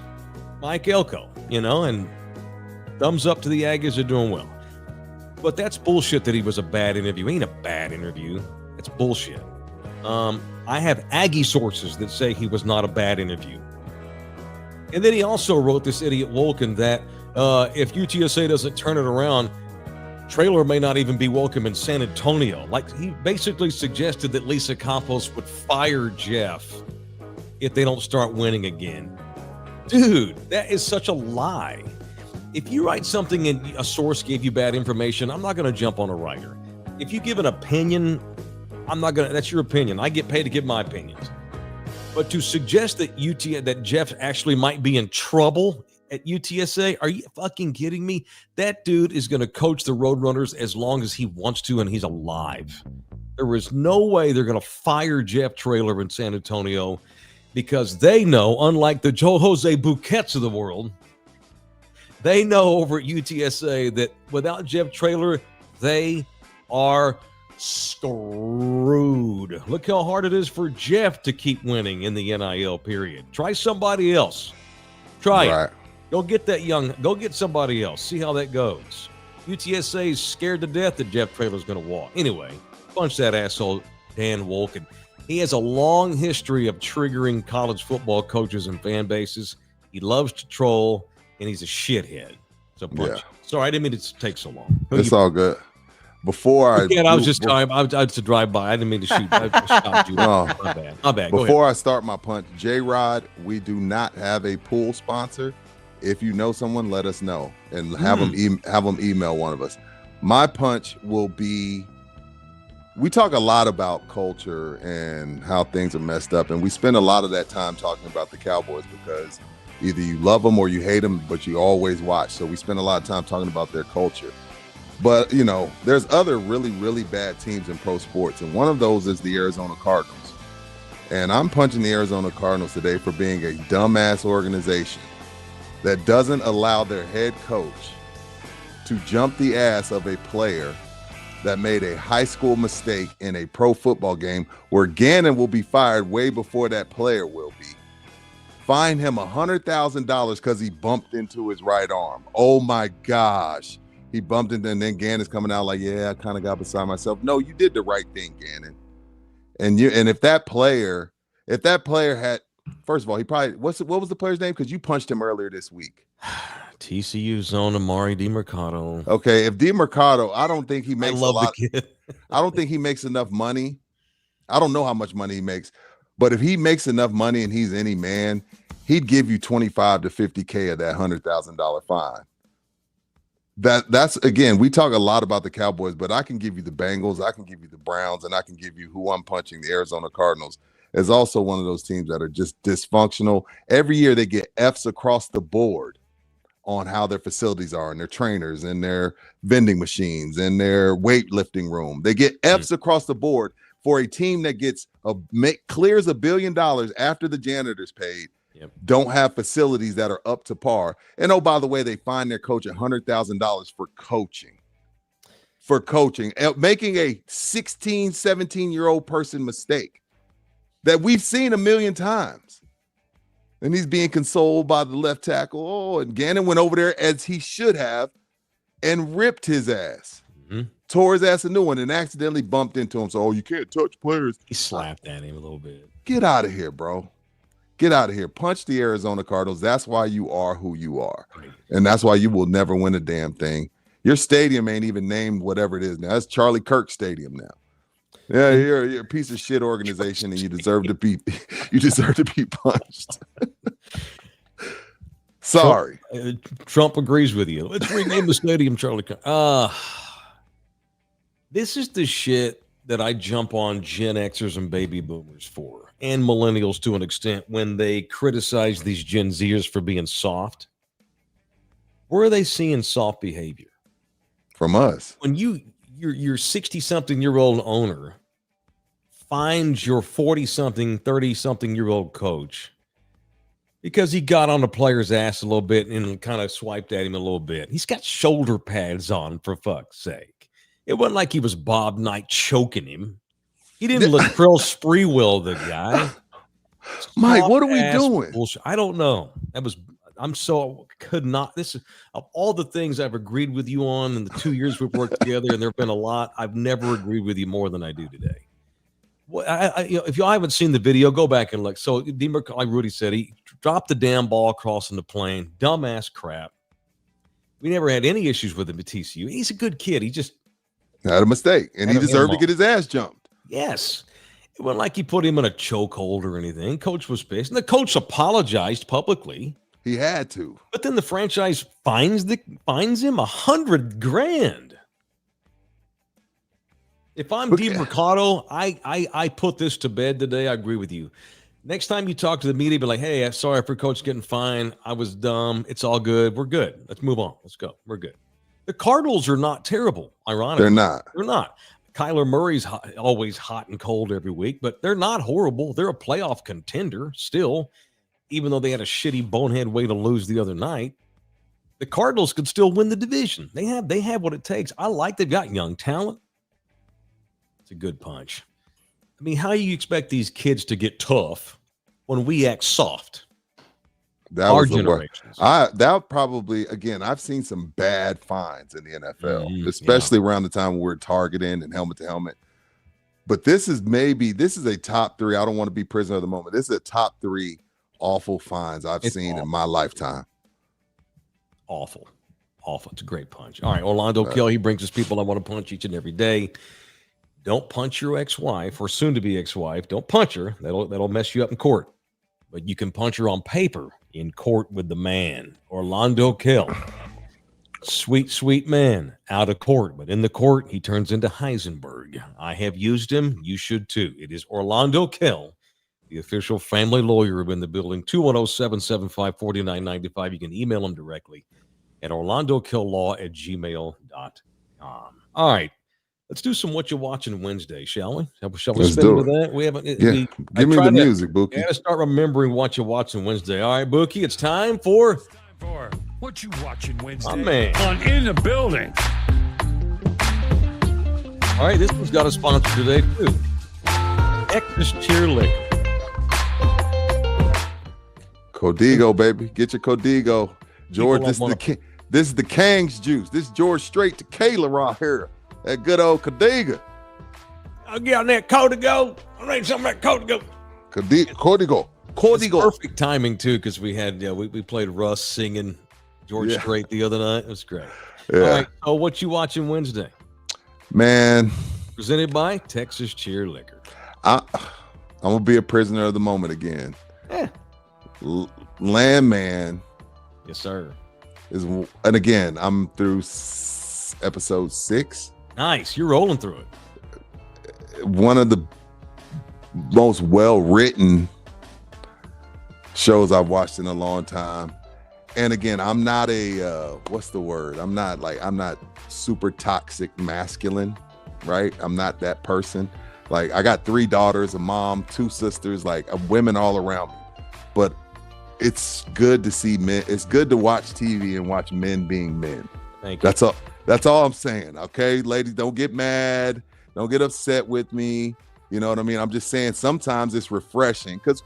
Mike Elko. and thumbs up to the Aggies, are doing well. But that's bullshit that he was a bad interview. He ain't a bad interview. It's bullshit. I have Aggie sources that say he was not a bad interview. And then he also wrote, this idiot Wolken, that if UTSA doesn't turn it around, Traylor may not even be welcome in San Antonio. Like, he basically suggested that Lisa Campos would fire Jeff if they don't start winning again. Dude, that is such a lie. If you write something and a source gave you bad information, I'm not going to jump on a writer. If you give an opinion, I'm not going to, that's your opinion. I get paid to give my opinions. But to suggest that that Jeff actually might be in trouble at UTSA, are you fucking kidding me? That dude is going to coach the Roadrunners as long as he wants to, and he's alive. There is no way they're going to fire Jeff Traylor in San Antonio, because they know, unlike the Joe Jose Bouquets of the world, they know over at UTSA that without Jeff Traylor, they are screwed. Look how hard it is for Jeff to keep winning in the NIL period. Try somebody else. Try it. Go get go get somebody else. See how that goes. UTSA is scared to death that Jeff Traylor's going to walk. Anyway, punch that asshole, Dan Wolken. He has a long history of triggering college football coaches and fan bases. He loves to troll, and he's a shithead. So punch. Sorry, I didn't mean to take so long. It's all good. Before I was just trying. I was to drive by. I didn't mean to shoot. I stopped you. My bad. Before I start my punch, J-Rod, we do not have a pool sponsor. If you know someone, let us know and have them email one of us. My punch will be, we talk a lot about culture and how things are messed up, and we spend a lot of that time talking about the Cowboys because either you love them or you hate them, but you always watch. So we spend a lot of time talking about their culture. But, there's other really, really bad teams in pro sports, and one of those is the Arizona Cardinals. And I'm punching the Arizona Cardinals today for being a dumbass organization that doesn't allow their head coach to jump the ass of a player that made a high school mistake in a pro football game where Gannon will be fired way before that player will be. Fine him $100,000 because he bumped into his right arm. Oh my gosh. He bumped into, and then Gannon's coming out like, yeah, I kind of got beside myself. No, you did the right thing, Gannon. And if that player had, first of all, he probably, what was the player's name? Because you punched him earlier this week. TCU's own Amari DiMercato. Okay, if DiMercato, I don't think he makes I love a lot. The kid. I don't think he makes enough money. I don't know how much money he makes, but if he makes enough money and he's any man, he'd give you 25 to 50K of that $100,000 fine. That's again, we talk a lot about the Cowboys, but I can give you the Bengals, I can give you the Browns, and I can give you who I'm punching, the Arizona Cardinals, is also one of those teams that are just dysfunctional. Every year they get F's across the board on how their facilities are and their trainers and their vending machines and their weightlifting room. They get F's across the board for a team that clears $1 billion after the janitor's paid. Yep. Don't have facilities that are up to par. And oh, by the way, they fine their coach $100,000 for coaching, making a 16, 17-year-old person mistake that we've seen a million times. And he's being consoled by the left tackle. Oh, and Gannon went over there as he should have and ripped his ass. Tore his ass a new one and accidentally bumped into him. So, you can't touch players. He slapped at him a little bit. Get out of here, bro. Get out of here. Punch the Arizona Cardinals. That's why you are who you are. And that's why you will never win a damn thing. Your stadium ain't even named whatever it is now. That's Charlie Kirk Stadium now. Yeah, you're a piece of shit organization and you deserve to be punched. Sorry. Trump agrees with you. Let's rename the stadium Charlie Kirk. This is the shit that I jump on Gen Xers and baby boomers for, and millennials to an extent, when they criticize these Gen Zers for being soft. Where are they seeing soft behavior? From us. When your 60-something-year-old owner finds your 40-something, 30-something-year-old coach because he got on the player's ass a little bit and kind of swiped at him a little bit. He's got shoulder pads on, for fuck's sake. It wasn't like he was Bob Knight choking him. He didn't look Krill Spreewell, the guy. Mike, what are we doing? Bullshit. I don't know. could not. This is of all the things I've agreed with you on in the 2 years we've worked together, and there've been a lot. I've never agreed with you more than I do today. Well, if y'all haven't seen the video, go back and look. So, like Rudy said, he dropped the damn ball crossing the plane. Dumbass crap. We never had any issues with him at TCU. He's a good kid. He just had a mistake, and he deserved to get his ass jumped. Yes. It wasn't like he put him in a chokehold or anything. Coach was pissed, and the coach apologized publicly. He had to. But then the franchise fines him $100,000. If I'm DeMercado, I put this to bed today. I agree with you. Next time you talk to the media, be like, hey, I'm sorry for coach getting fined. I was dumb. It's all good. We're good. Let's move on. Let's go. We're good. The Cardinals are not terrible, ironically. They're not. They're not. Kyler Murray's always hot and cold every week, but they're not horrible. They're a playoff contender still, even though they had a shitty bonehead way to lose the other night. The Cardinals could still win the division. They have what it takes. I like they've got young talent. It's a good punch. I mean, how do you expect these kids to get tough when we act soft? That was generations. That probably, again, I've seen some bad fines in the NFL, especially around the time we're targeting and helmet to helmet. But this is a top 3. I don't want to be prisoner of the moment. This is a top 3 awful fines I've seen in my lifetime. Awful. It's a great punch. All right, Orlando Kill, he brings us people I want to punch each and every day. Don't punch your ex-wife or soon-to-be ex-wife. Don't punch her. That'll mess you up in court. But you can punch her on paper in court with the man. Orlando Kill. Sweet, sweet man. Out of court. But in the court, he turns into Heisenberg. I have used him. You should too. It is Orlando Kill, the official family lawyer in the building. 210-775-4995. You can email him directly at orlandokilllaw@gmail.com. All right. Let's do some What You Watching Wednesday, shall we? Shall we spin into that? We haven't. Give me the music, Bookie. I got to start remembering What You Watching Wednesday. All right, Bookie, it's time for What You Watching Wednesday. My man. On In the Building. All right, this one's got a sponsor today, too. Texas Cheerleader. Codigo, baby. Get your Codigo. George, this is the Kang's juice. This is George Strait Tequila right here. That good old Codigo. I'll get on that Codigo. I need some of that Codigo. Codigo. Perfect timing, too, because we had we played Russ singing George Strait the other night. It was great. Yeah. All right, so What You Watching Wednesday? Man. Presented by Texas Cheerleader. I'm going to be a prisoner of the moment again. Yeah. Landman. Yes, sir. And again, I'm through episode 6. Nice. You're rolling through it. One of the most well-written shows I've watched in a long time. And again, I'm not what's the word? I'm not super toxic masculine, right? I'm not that person. Like, I got 3 daughters, a mom, 2 sisters, like women all around me. But it's good to see men. It's good to watch TV and watch men being men. Thank you. That's all I'm saying. Okay, ladies, don't get mad. Don't get upset with me. You know what I mean? I'm just saying sometimes it's refreshing because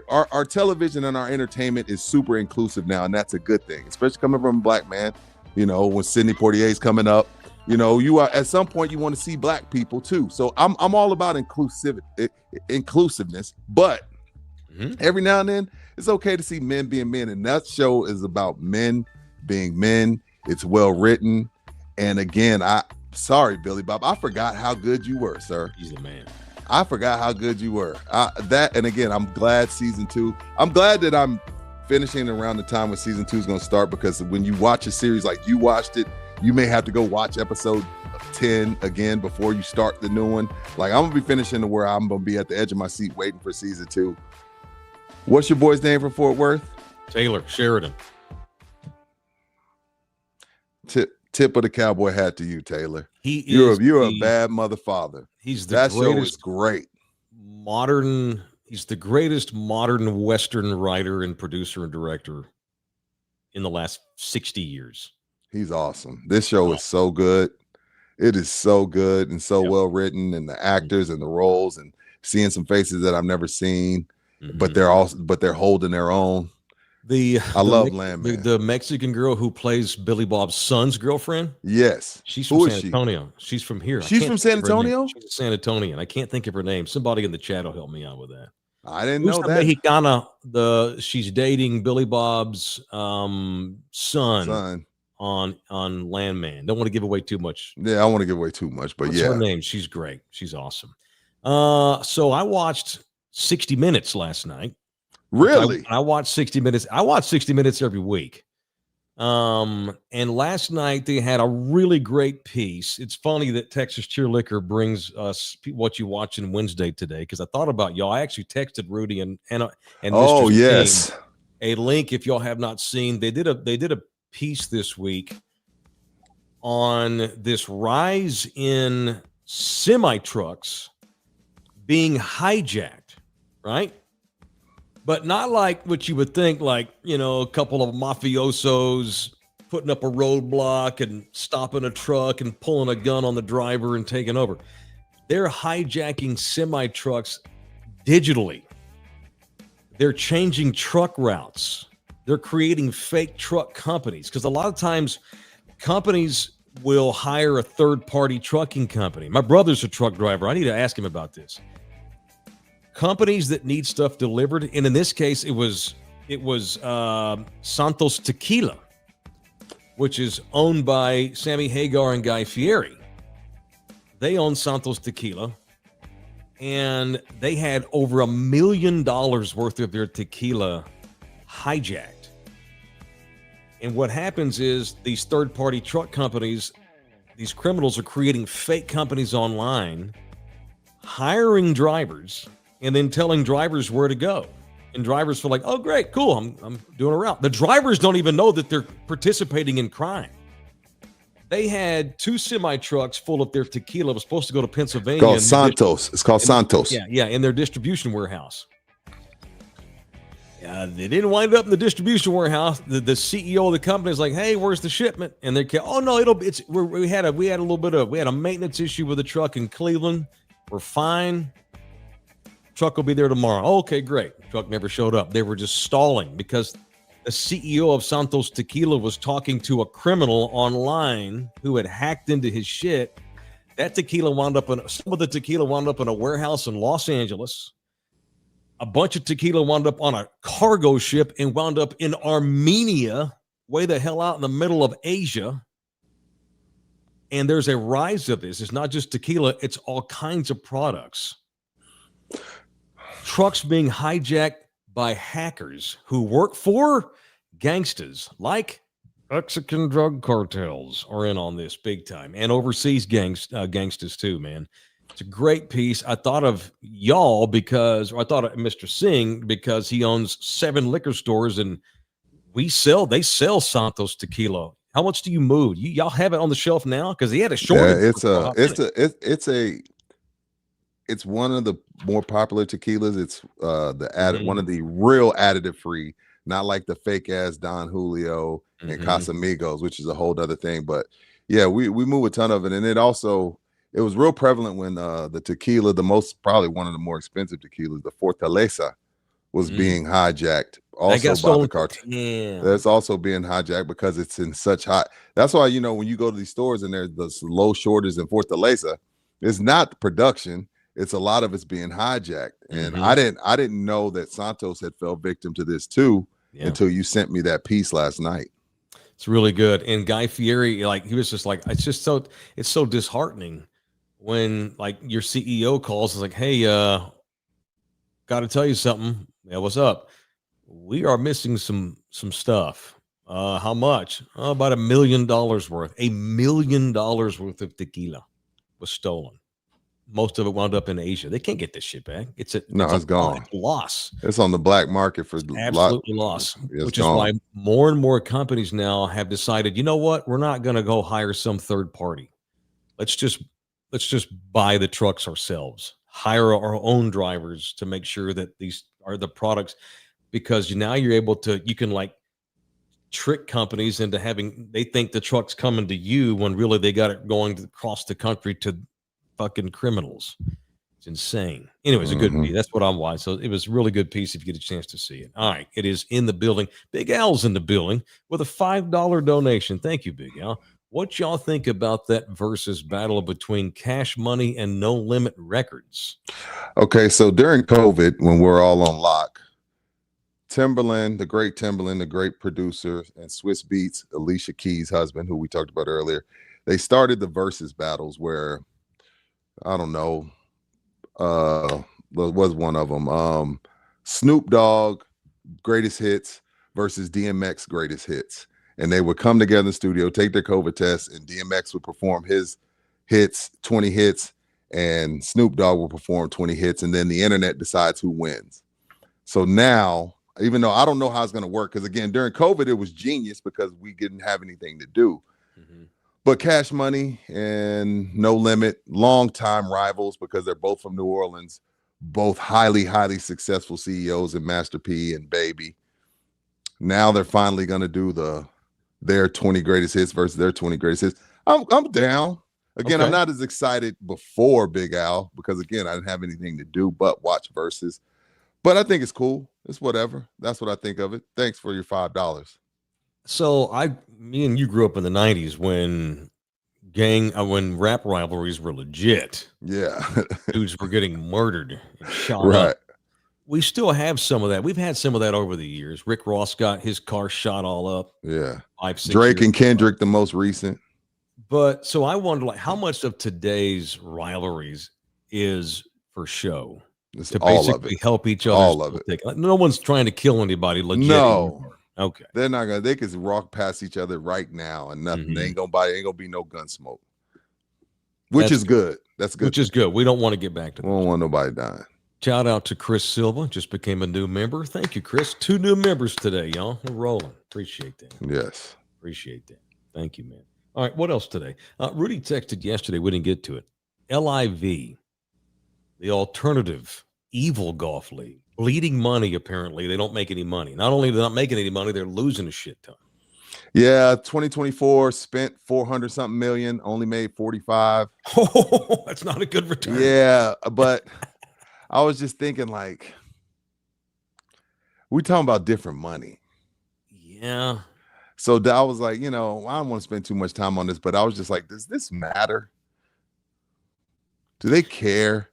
our television and our entertainment is super inclusive now, and that's a good thing, especially coming from a black man. You know, when Sidney Poitier's coming up, you know, you are at some point you want to see black people too. So I'm all about inclusiveness, but every now and then it's okay to see men being men, and that show is about men being men. It's well written. And again, sorry, Billy Bob, I forgot how good you were, sir. He's the man. I forgot how good you were. And again, I'm glad season 2. I'm glad that I'm finishing around the time when season 2 is going to start, because when you watch a series like you watched it, you may have to go watch episode 10 again before you start the new one. Like, I'm going to be finishing to where I'm going to be at the edge of my seat waiting for season 2. What's your boy's name from Fort Worth? Taylor Sheridan. Tip of the cowboy hat to you, Taylor. You're a bad mother father. That show was great. He's the greatest modern Western writer and producer and director in the last 60 years. He's awesome. This show is so good. It is so good and so well written, and the actors and the roles, and seeing some faces that I've never seen, but they're holding their own. I love Landman. The Mexican girl who plays Billy Bob's son's girlfriend. Yes. She's from San Antonio. She's from here. She's from San Antonio? She's a San Antonian. I can't think of her name. Somebody in the chat will help me out with that. I didn't know that. Mexicana, she's dating Billy Bob's son on Landman. Don't want to give away too much. Yeah, I want to give away too much, but What's her name? She's great. She's awesome. So I watched 60 Minutes last night. Really? I watched 60 Minutes. I watch 60 Minutes every week. And last night they had a really great piece. It's funny that Texas Cheer Liquor brings us what you watching Wednesday today, because I thought about y'all. I actually texted Rudy and oh Mr. yes, Steen a link if y'all have not seen. They did a piece this week on this rise in semi trucks being hijacked, right? But not like what you would think, like, a couple of mafiosos putting up a roadblock and stopping a truck and pulling a gun on the driver and taking over. They're hijacking semi trucks digitally. They're changing truck routes. They're creating fake truck companies, because a lot of times companies will hire a third-party trucking company. My brother's a truck driver. I need to ask him about this. Companies that need stuff delivered, and in this case, it was Santos Tequila, which is owned by Sammy Hagar and Guy Fieri. They own Santos Tequila, and they had over $1 million worth of their tequila hijacked. And what happens is these third-party truck companies, these criminals are creating fake companies online, hiring drivers, and then telling drivers where to go. And drivers feel like, oh, great, cool, I'm doing a route. The drivers don't even know that they're participating in crime. They had 2 semi-trucks full of their tequila. It was supposed to go to Pennsylvania. Called Santos. It's called Santos. Yeah, in their distribution warehouse. They didn't wind up in the distribution warehouse. The CEO of the company is like, hey, where's the shipment? And they oh no, we had a maintenance issue with the truck in Cleveland. We're fine. Truck will be there tomorrow. Okay, great. Truck never showed up. They were just stalling because the CEO of Santos Tequila was talking to a criminal online who had hacked into his shit. Some of the tequila wound up in a warehouse in Los Angeles. A bunch of tequila wound up on a cargo ship and wound up in Armenia, way the hell out in the middle of Asia. And there's a rise of this. It's not just tequila, it's all kinds of products. Trucks being hijacked by hackers who work for gangsters, like Mexican drug cartels are in on this big time, and overseas gangsters too, man. It's a great piece. I thought of y'all I thought of Mr. Singh because he owns 7 liquor stores, and they sell Santos Tequila. How much do you move? Y'all have it on the shelf now? Because he had a shortage. Yeah, it's one of the more popular tequilas. It's one of the real additive free, not like the fake ass Don Julio and Casamigos, which is a whole other thing. But yeah, we move a ton of it, and it was real prevalent when the tequila, probably one of the more expensive tequilas, the Fortaleza, was being hijacked also by the cartel. Yeah. That's also being hijacked because it's in such hot. That's why, when you go to these stores and there's the low shortage in Fortaleza, it's not production. It's a lot of it's being hijacked. And I didn't know that Santos had fell victim to this too until you sent me that piece last night. It's really good. And Guy Fieri, he was just like, it's so disheartening when your CEO calls. It's like, hey, got to tell you something. Yeah, what's up? We are missing some stuff. How much? About $1 million worth. $1 million worth of tequila was stolen. Most of it wound up in Asia. They can't get this shit back. It's gone. Loss. It's on the black market for absolutely loss. Which is why more and more companies now have decided, you know what? We're not going to go hire some third party. Let's just buy the trucks ourselves. Hire our own drivers to make sure that these are the products, because now you can trick companies into they think the truck's coming to you when really they got it going across the country to fucking criminals. It's insane. Anyway, it's a good piece. That's what I'm watching. So it was a really good piece if you get a chance to see it. All right. It is in the building. Big Al's in the building with a $5 donation. Thank you, Big Al. What y'all think about that versus battle between Cash Money and No Limit Records? Okay, so during COVID, when we're all on lock, Timberland, the great producer, and Swiss Beats, Alicia Keys' husband, who we talked about earlier, they started the versus battles where, I don't know, was one of them. Snoop Dogg greatest hits versus DMX greatest hits. And they would come together in the studio, take their COVID tests, and DMX would perform his hits, 20 hits, and Snoop Dogg will perform 20 hits, and then the internet decides who wins. So now, even though I don't know how it's going to work, because again, during COVID, it was genius because we didn't have anything to do. But Cash Money and No Limit, longtime rivals because they're both from New Orleans, both highly, highly successful CEOs in Master P and Baby. Now they're finally going to do their 20 greatest hits versus their 20 greatest hits. I'm down. Again, okay. I'm not as excited before Big Al because, again, I didn't have anything to do but watch verses. But I think it's cool. It's whatever. That's what I think of it. Thanks for your $5. So me and you grew up in the 90s when rap rivalries were legit. Yeah. Dudes were getting murdered and shot right. up. We still have some of that. We've had some of that over the years. Rick Ross got his car shot all up. Yeah. 5-6 Drake and Kendrick, ago. the most recent. But so I wonder, like, how much of today's rivalries is for show? It's to all basically of it. help each other. All of it. Like, no one's trying to kill anybody legit. No. Okay. They're not gonna. They can walk past each other right now and nothing. They ain't gonna be no gun smoke. Which is good. That's good. Which is good. We don't want to get back to that. We don't want nobody dying. Shout out to Chris Silva. Just became a new member. Thank you, Chris. 2 new members today, y'all. We're rolling. Appreciate that. Yes. Appreciate that. Thank you, man. All right. What else today? Rudy texted yesterday. We didn't get to it. LIV, the alternative evil golf league. Bleeding money, apparently. They don't make any money. Not only are they not making any money, they're losing a shit ton. Yeah, 2024 spent 400 something million, only made 45. Oh, that's not a good return. Yeah, but I was just thinking, like, we talking about different money. Yeah. So I was like, I don't want to spend too much time on this, but I was just like, does this matter? Do they care?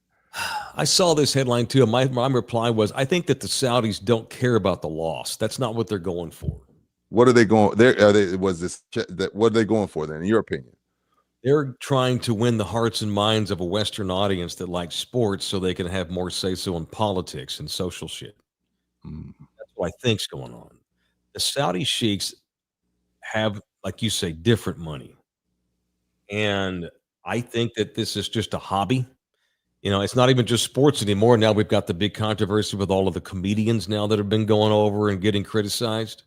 I saw this headline too. And my reply was, I think that the Saudis don't care about the loss. That's not what they're going for. What are they going? What are they going for then, in your opinion? They're trying to win the hearts and minds of a Western audience that likes sports so they can have more say-so in politics and social shit. That's what I think's going on. The Saudi sheiks have, like you say, different money. And I think that this is just a hobby. It's not even just sports anymore. Now we've got the big controversy with all of the comedians now that have been going over and getting criticized.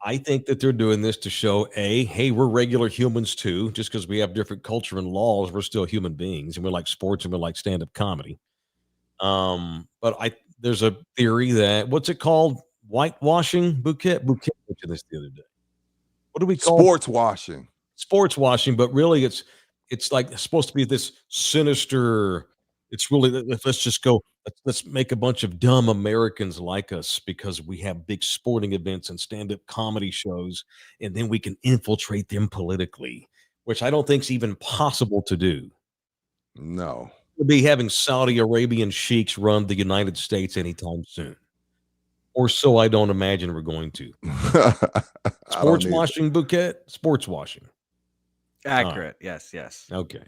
I think that they're doing this to show, hey, we're regular humans too. Just because we have different culture and laws, we're still human beings, and we like sports and we like stand-up comedy. But there's a theory that, what's it called? Whitewashing? Bouquet mentioned this the other day. What do we call sports washing? Sports washing, but really it's like it's supposed to be this sinister. It's really, let's just go. Let's make a bunch of dumb Americans like us because we have big sporting events and stand-up comedy shows, and then we can infiltrate them politically, which I don't think is even possible to do. No. We'll be having Saudi Arabian sheiks run the United States anytime soon. Or so I don't imagine we're going to. Sports washing, Bouquet? Sports washing. Accurate. Yes. Okay.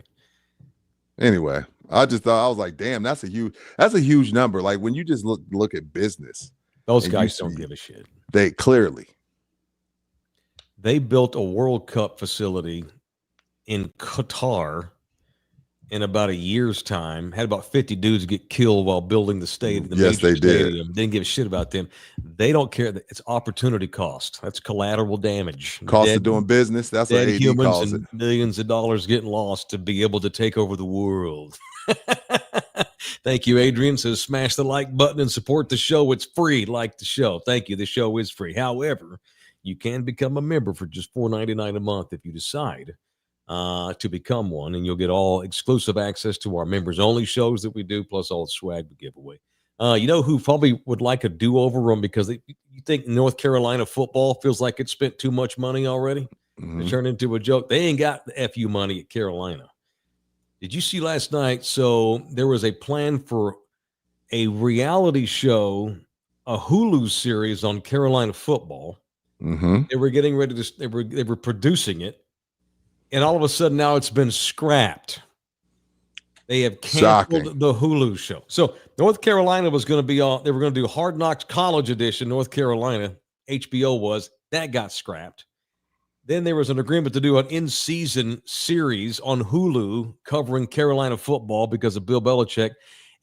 Anyway, I just thought, I was like, damn, that's a huge number. Like when you just look at business. Those guys don't give a shit. They built a World Cup facility in Qatar in about a year's time, had about 50 dudes get killed while building the stadium. Yes, they did. Didn't give a shit about them. They don't care. It's opportunity cost. That's collateral damage. Cost of doing business. That's what AD humans calls and it. Millions of dollars getting lost to be able to take over the world. Thank you, Adrian. Says smash the like button and support the show. It's free. Like the show. Thank you. The show is free. However, you can become a member for just $4.99 a month if you decide to become one, and you'll get all exclusive access to our members-only shows that we do, plus all the swag we give away. You know who probably would like a do-over on because you think North Carolina football feels like it spent too much money already? It turned into a joke. They ain't got the FU money at Carolina. Did you see last night? So there was a plan for a reality show, a Hulu series on Carolina football. They were getting ready to. They were producing it, and all of a sudden now it's been scrapped. They have canceled the Hulu show. So North Carolina was going to be on. They were going to do Hard Knocks College Edition. North Carolina, HBO was that got scrapped. Then there was an agreement to do an in-season series on Hulu covering Carolina football because of Bill Belichick.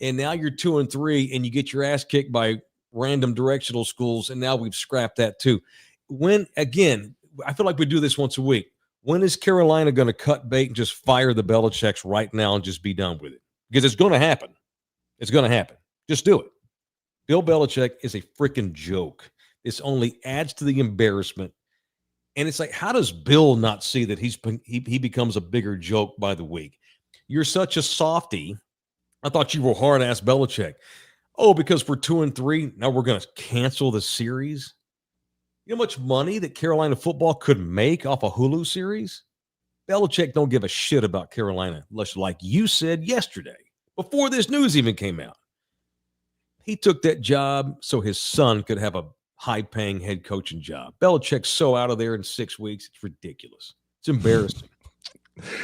And now you're 2-3, and you get your ass kicked by random directional schools, and now we've scrapped that too. When, again, I feel like we do this once a week. When is Carolina going to cut bait and just fire the Belichicks right now and just be done with it? Because it's going to happen. It's going to happen. Just do it. Bill Belichick is a freaking joke. This only adds to the embarrassment. And it's like, how does Bill not see that he becomes a bigger joke by the week? You're such a softy. I thought you were hard-ass Belichick. Oh, because we're 2-3, now we're going to cancel the series? You know how much money that Carolina football could make off a Hulu series? Belichick don't give a shit about Carolina, like you said yesterday, before this news even came out. He took that job so his son could have a high-paying head coaching job. Belichick's so out of there in 6 weeks, it's ridiculous. It's embarrassing.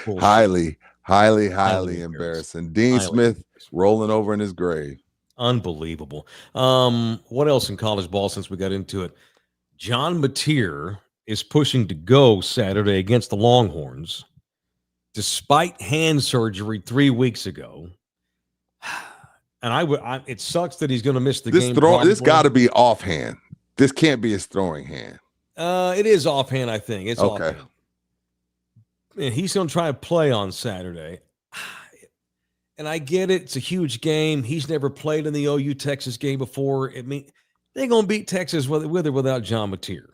Highly embarrassing. Dean Smith rolling over in his grave. Unbelievable. What else in college ball since we got into it? John Mateer is pushing to go Saturday against the Longhorns, despite hand surgery 3 weeks ago. And it sucks that he's going to miss the game. This got to be offhand. This can't be his throwing hand. It is offhand, I think. It's okay. Offhand. And he's going to try to play on Saturday. And I get it. It's a huge game. He's never played in the OU Texas game before. I mean, they're going to beat Texas with or without John Mateer.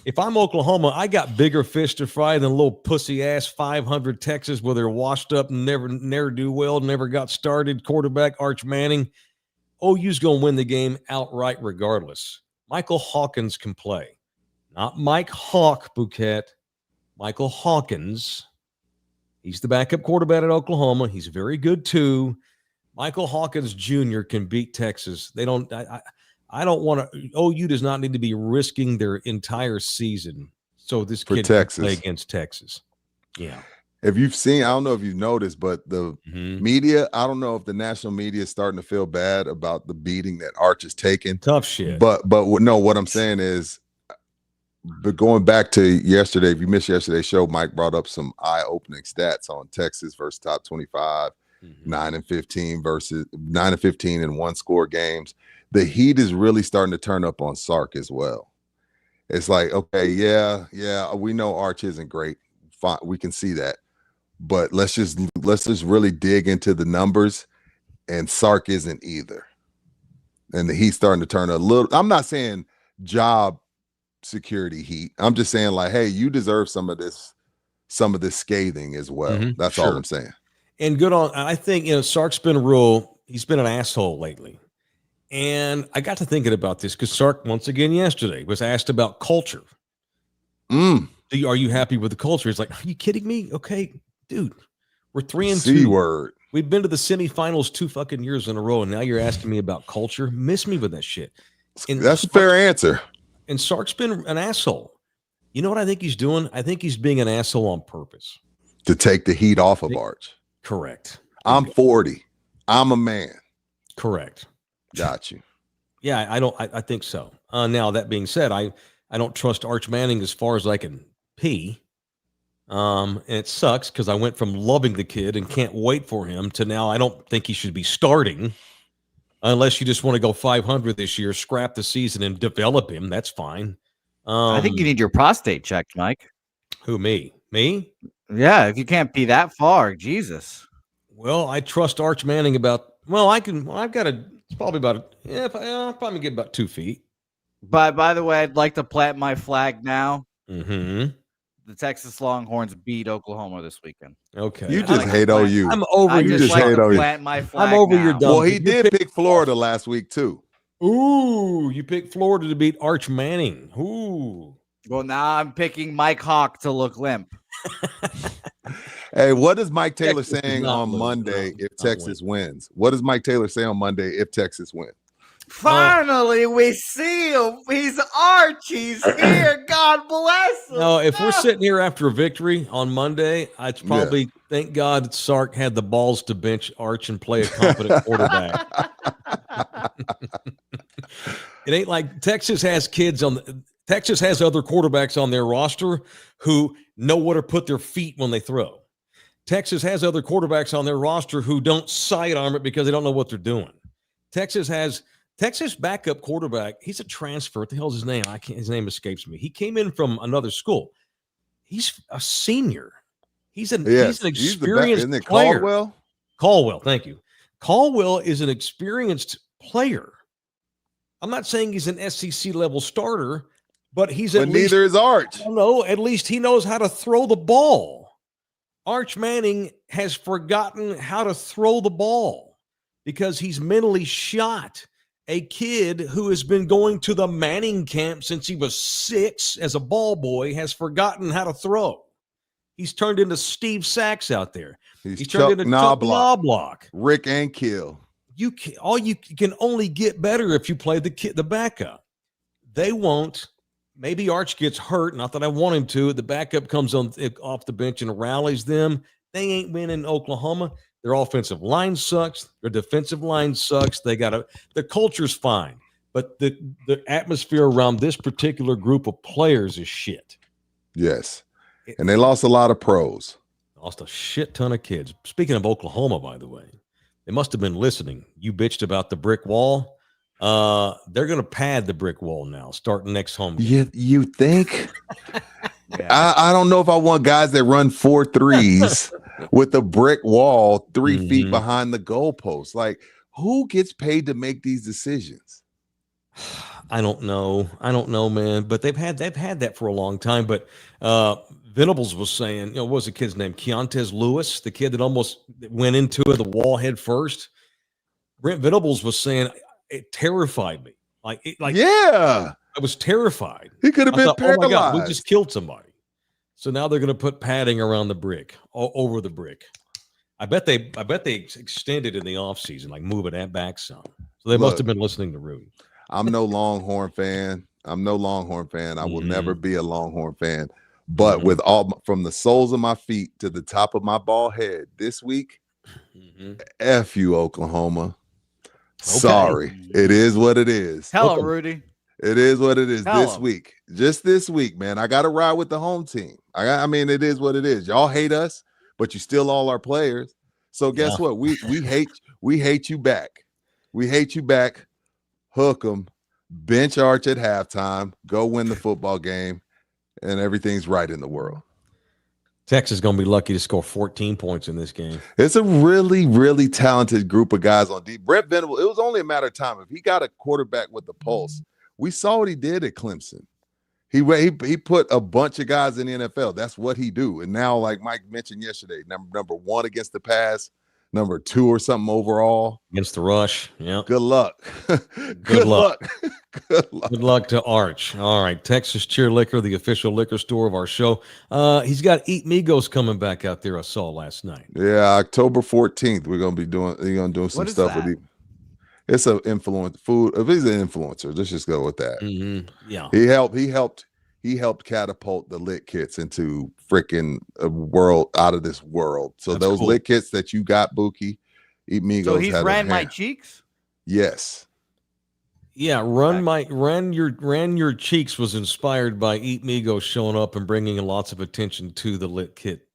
If I'm Oklahoma, I got bigger fish to fry than a little pussy-ass 500 Texas where they're washed up and never do well, never got started. Quarterback Arch Manning. OU's going to win the game outright regardless. Michael Hawkins can play. Not Mike Hawk Bouquet. Michael Hawkins. He's the backup quarterback at Oklahoma. He's very good too. Michael Hawkins Jr. can beat Texas. They don't. I don't want to. OU does not need to be risking their entire season so this kid can play against Texas. Yeah. If you've seen, I don't know if you've noticed, but the media, I don't know if the national media is starting to feel bad about the beating that Arch is taking. Tough shit. But no, what I'm saying is, but going back to yesterday, if you missed yesterday's show, Mike brought up some eye-opening stats on Texas versus top 25, 9-15 versus 9-15 in one-score games. The heat is really starting to turn up on Sark as well. It's like, okay, yeah, we know Arch isn't great. Fine, we can see that. But let's just really dig into the numbers, and Sark isn't either. And the heat's starting to turn a little. I'm not saying job security heat. I'm just saying, like, hey, you deserve some of this scathing as well. That's all I'm saying. And good on. I think Sark's been he's been an asshole lately. And I got to thinking about this because Sark, once again yesterday, was asked about culture. Are you happy with the culture? He's like, are you kidding me? Okay, dude, we're 3-2. C-word. We've been to the semifinals 2 fucking years in a row, and now you're asking me about culture? Miss me with that shit. And that's a fair answer. And Sark's been an asshole. You know what I think he's doing? I think he's being an asshole on purpose. To take the heat off of Arch. Correct. I'm 40. I'm a man. Correct. Got you. Yeah, I think so. Now, that being said, I don't trust Arch Manning as far as I can pee. And it sucks because I went from loving the kid and can't wait for him to now I don't think he should be starting unless you just want to go 500 this year, scrap the season and develop him. That's fine. I think you need your prostate checked, Mike. Who, me? Me? Yeah, if you can't pee that far, Jesus. Well, I trust Arch Manning it's probably about, I'll probably get about 2 feet. By the way, I'd like to plant my flag now. the Texas Longhorns beat Oklahoma this weekend. Okay. You just hate OU. I'm over I your just like hate to OU. plant my flag I'm over your now. dumb. Well, he You did pick Florida last week too. Ooh, you picked Florida to beat Arch Manning. Ooh. Well, now I'm picking Mike Hawk to look limp. Hey, what is Mike Taylor Texas does saying not on lose, Monday not- if not Texas wins? What does Mike Taylor say on Monday if Texas wins? Finally, we see him. He's Archie's here. God bless him. No, if we're sitting here after a victory on Monday, I'd probably thank God Sark had the balls to bench Arch and play a competent quarterback. It ain't like Texas has Texas has other quarterbacks on their roster who know where to put their feet when they throw. Texas has other quarterbacks on their roster who don't sidearm it because they don't know what they're doing. Texas backup quarterback. He's a transfer. What the hell's his name? His name escapes me. He came in from another school. He's a senior. He's an experienced player. Caldwell, thank you. Caldwell is an experienced player. I'm not saying he's an SEC level starter, but neither is Arch. No, at least he knows how to throw the ball. Arch Manning has forgotten how to throw the ball because he's mentally shot. A kid who has been going to the Manning camp since he was 6 as a ball boy has forgotten how to throw. He's turned into Steve Sachs out there. He's turned into Chuck Knobloch. Rick and Kill. You can only get better if you play the backup. They won't. Maybe Arch gets hurt. Not that I want him to. The backup comes off the bench and rallies them. They ain't winning Oklahoma. Their offensive line sucks. Their defensive line sucks. The culture's fine, but the atmosphere around this particular group of players is shit. Yes, and they lost a lot of pros. Lost a shit ton of kids. Speaking of Oklahoma, by the way, they must have been listening. You bitched about the brick wall. They're going to pad the brick wall now, starting next home game. You think? Yeah. I don't know if I want guys that run 4.3s with a brick wall 3 feet behind the goalpost. Like, who gets paid to make these decisions? I don't know, man. But they've had that for a long time. But Venables was saying, what was the kid's name? Keontez Lewis, the kid that almost went into the wall head first. Brent Venables was saying it terrified me. Yeah, I was terrified. He could have been paralyzed. Oh my God, we just killed somebody. So now they're going to put padding around the brick, over the brick. I bet they extended in the offseason, like move it back some. So they must have been listening to Rudy. I'm no Longhorn fan. I will never be a Longhorn fan. But with from the soles of my feet to the top of my bald head this week, F you, Oklahoma. Okay. Sorry. It is what it is. Tell him, Rudy. It is what it is this week. Just this week, man. I got to ride with the home team. I mean, it is what it is. Y'all hate us, but you still all our players. So guess what? We hate you back. We hate you back. Hook them. Bench Arch at halftime. Go win the football game, and everything's right in the world. Texas is going to be lucky to score 14 points in this game. It's a really, really talented group of guys on deep. Brent Venables, it was only a matter of time. If he got a quarterback with the pulse, we saw what he did at Clemson. He put a bunch of guys in the NFL. That's what he do. And now, like Mike mentioned yesterday, number 1 against the pass, number 2 or something overall. Against the rush. Yeah. Good luck. Good luck. Good luck to Arch. All right. Texas Cheer Liquor, the official liquor store of our show. He's got Eat Migos coming back out there. I saw last night. Yeah, October 14th. We're gonna be doing some stuff with him. It's an influence food. If he's an influencer, let's just go with that. Yeah. He helped catapult the lit kits into freaking a world out of this world. So that's those cool. Lit kits that you got, Buki, Eat Migos. So he's ran my cheeks. Yes. Yeah, Ran Your Cheeks was inspired by Eat Migos showing up and bringing lots of attention to the lit kit.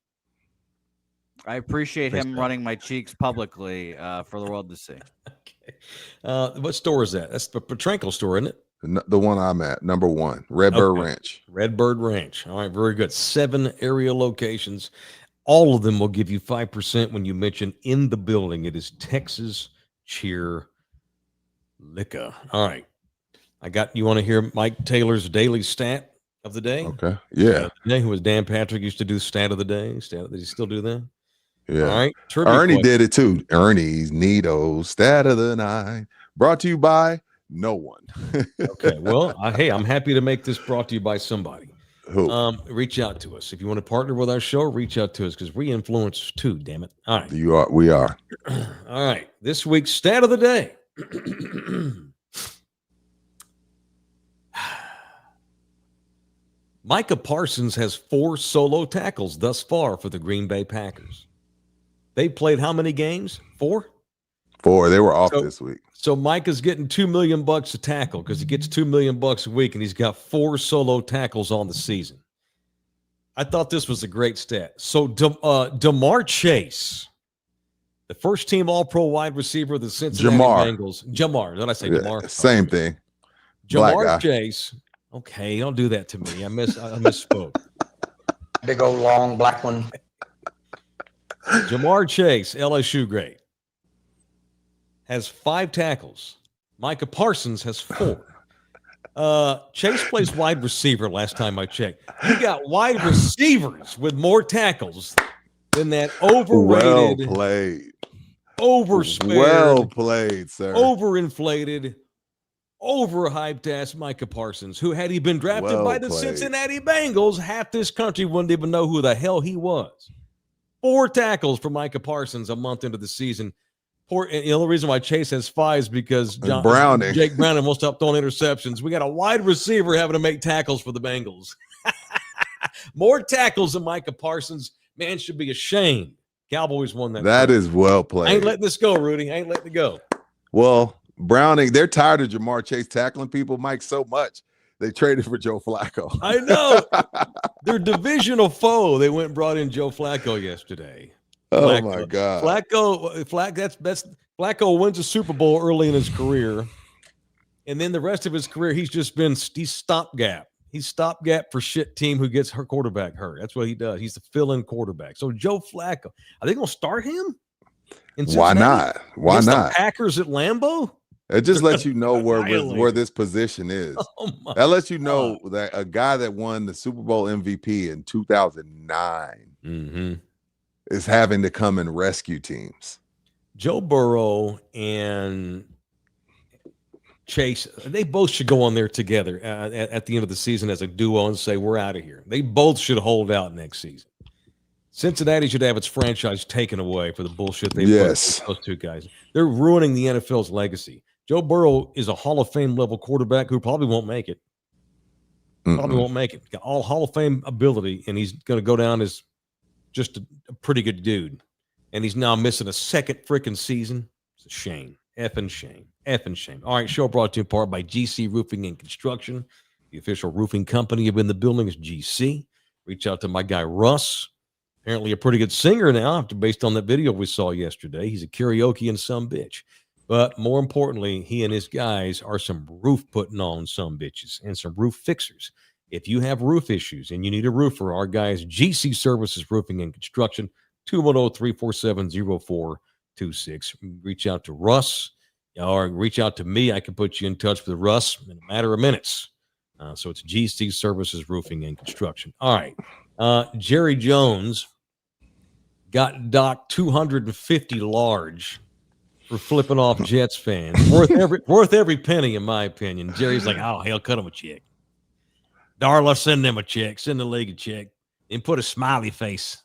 I appreciate him running my cheeks publicly for the world to see. Okay. What store is that? That's the Petranco store, isn't it? The one I'm at, number 1, Redbird Ranch. Redbird Ranch. All right, very good. 7 area locations. All of them will give you 5% when you mention in the building. It is Texas Cheer Liquor. All right. You want to hear Mike Taylor's daily stat? of the day. Okay. Yeah. Who was Dan Patrick used to do stat of the day. Does he still do that? Yeah. All right. Trivia Ernie question. did it too. Ernie's Nito stat of the night, brought to you by no one. Okay. Well, hey, I'm happy to make this brought to you by somebody. Who? Reach out to us. If you want to partner with our show, reach out to us because we influence too, damn it. All right. You are. We are. All right. This week's stat of the day. Micah Parsons has 4 solo tackles thus far for the Green Bay Packers. They played how many games? 4? 4. They were off this week. So Micah's getting $2 million a tackle because he gets $2 million a week, and he's got 4 solo tackles on the season. I thought this was a great stat. So Damar Chase, the first team All-Pro wide receiver of the Cincinnati Bengals. Jamar. Did I say Damar? Same thing. Jamar Chase. Okay, don't do that to me. I misspoke. Big old long black one. Jamar Chase, LSU great, has 5 tackles. Micah Parsons has 4. Chase plays wide receiver last time I checked. You got wide receivers with more tackles than that overrated, Well played. overspared, Well played, sir. overinflated, overhyped ass Micah Parsons, who had he been drafted by the Cincinnati Bengals, half this country wouldn't even know who the hell he was. 4 tackles for Micah Parsons a month into the season. And the only reason why Chase has 5 is because Jake Browning won't stop throwing interceptions. We got a wide receiver having to make tackles for the Bengals. More tackles than Micah Parsons. Man should be ashamed. Cowboys won that. That is well played. I ain't letting this go, Rudy. I ain't letting it go. Well, Browning, they're tired of Jamar Chase tackling people, Mike, so much they traded for Joe Flacco. I know. Their divisional foe. They went and brought in Joe Flacco yesterday. Oh my God. Flacco wins a Super Bowl early in his career. And then the rest of his career, he's stopgap. He's stopgap for shit team who gets her quarterback hurt. That's what he does. He's the fill-in quarterback. So Joe Flacco, are they going to start him? Why not? Why not? The Packers at Lambeau? It just lets you know where this position is. That lets you know that a guy that won the Super Bowl MVP in 2009 is having to come and rescue teams. Joe Burrow and Chase, they both should go on there together at the end of the season as a duo and say, we're out of here. They both should hold out next season. Cincinnati should have its franchise taken away for the bullshit they put with those 2 guys. They're ruining the NFL's legacy. Joe Burrow is a Hall of Fame level quarterback who probably won't make it. Probably won't make it. Got all Hall of Fame ability, and he's going to go down as just a pretty good dude. And he's now missing a second freaking season. It's a shame. Effing shame. Effing shame. All right, show brought to you in part by GC Roofing and Construction. The official roofing company of In the Building is GC. Reach out to my guy, Russ. Apparently a pretty good singer now, based on that video we saw yesterday. He's a karaoke and some bitch. But more importantly, he and his guys are some roof putting on some bitches and some roof fixers. If you have roof issues and you need a roofer, our guys, GC Services Roofing and Construction, 210-347-0426. Reach out to Russ or reach out to me. I can put you in touch with Russ in a matter of minutes. So it's GC Services Roofing and Construction. All right. Jerry Jones got docked $250 large for flipping off Jets fans. Worth every penny, in my opinion. Jerry's like, oh, hell, cut him a check. Darla, send them a check. Send the league a check. And put a smiley face.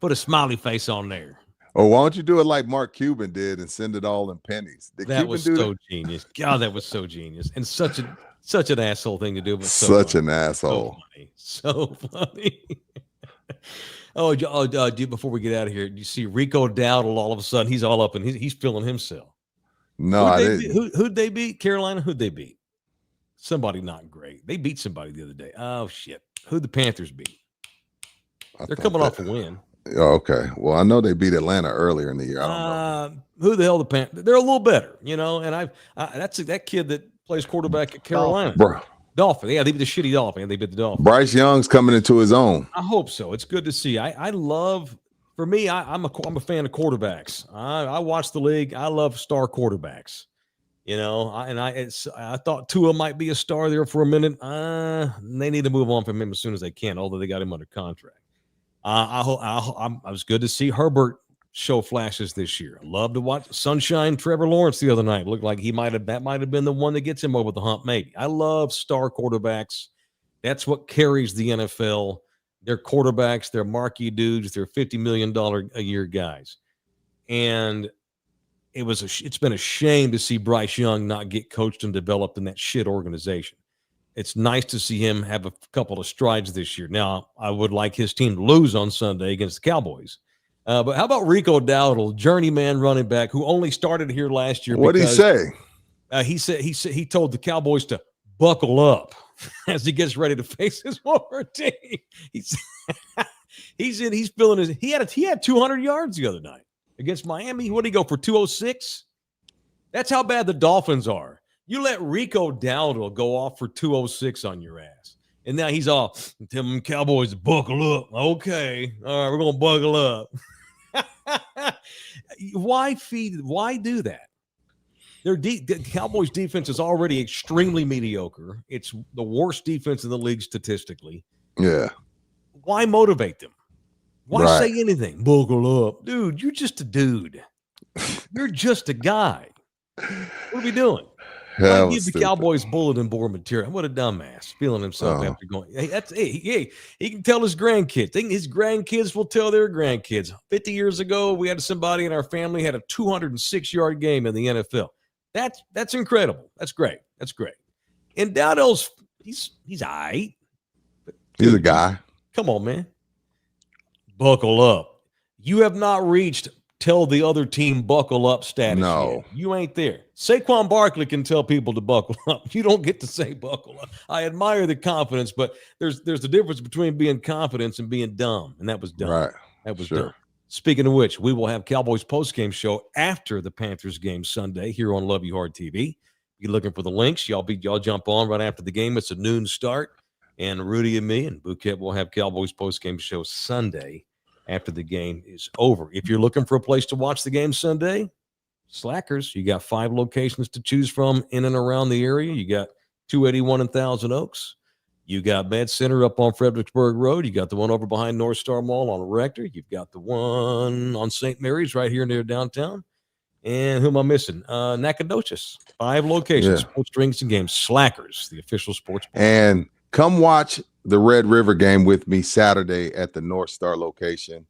Put a smiley face on there. Or why don't you do it like Mark Cuban did and send it all in pennies? That was so genius. God, that was so genius. And such an asshole thing to do. But such an asshole. So funny. Before we get out of here, you see Rico Dowdle all of a sudden, he's all up and he's feeling himself. No, I didn't. Who'd they beat? Carolina? Who'd they beat? Somebody not great. They beat somebody the other day. Oh, shit. Who'd the Panthers beat? They're coming off a win. Oh, okay. Well, I know they beat Atlanta earlier in the year. I don't know. Who the hell the Panthers? They're a little better, and that's that kid that plays quarterback at Carolina. Dolphin. Yeah, they beat the shitty Dolphin. They beat the Dolphins. Bryce Young's coming into his own. I hope so. It's good to see. I'm a fan of quarterbacks. I watch the league. I love star quarterbacks. You know, I thought Tua might be a star there for a minute. They need to move on from him as soon as they can, although they got him under contract. I was good to see Herbert show flashes this year. I love to watch Sunshine Trevor Lawrence the other night. Looked like that might have been the one that gets him over the hump, maybe. I love star quarterbacks. That's what carries the NFL. They're quarterbacks, they're marquee dudes, they're $50 million a year guys. And it's been a shame to see Bryce Young not get coached and developed in that shit organization. It's nice to see him have a couple of strides this year. Now, I would like his team to lose on Sunday against the Cowboys. But how about Rico Dowdle, journeyman running back who only started here last year? What did he say? He told the Cowboys to buckle up as he gets ready to face his former team. He's feeling his. He had 200 yards the other night against Miami. What did he go for? 206. That's how bad the Dolphins are. You let Rico Dowdle go off for 206 on your ass. And now he's all, tell them Cowboys to buckle up. Okay. All right, we're going to buckle up. Why do that? The Cowboys defense is already extremely mediocre. It's the worst defense in the league statistically. Yeah. Why motivate them? Why say anything? Buckle up. Dude, you're just a dude. You're just a guy. What are we doing? I give the Cowboys bulletin board material. What a dumbass, feeling himself after going. Hey, he can tell his grandkids. His grandkids will tell their grandkids. 50 years ago, we had somebody in our family had a 206-yard game in the NFL. That's incredible. That's great. That's great. And Dowdle's he's all right. He's a guy. Come on, man. Buckle up. You have not reached tell the other team buckle up status. No. Yet. You ain't there. Saquon Barkley can tell people to buckle up. You don't get to say buckle up. I admire the confidence, but there's a difference between being confident and being dumb, and that was dumb. Right. That was dumb. Speaking of which, we will have Cowboys postgame show after the Panthers game Sunday here on Love You Hard TV. You're looking for the links. Y'all jump on right after the game. It's a noon start, and Rudy and me and Bouquet will have Cowboys postgame show Sunday after the game is over. If you're looking for a place to watch the game Sunday, Slackers, you got 5 locations to choose from in and around the area. You got 281 in Thousand Oaks. You got Med Center up on Fredericksburg Road. You got the one over behind North Star Mall on Rector. You've got the one on St. Mary's right here near downtown. And who am I missing? Nacogdoches. 5 locations, sports, drinks, and games. Slackers, the official sports. And come watch the Red River game with me Saturday at the North Star location.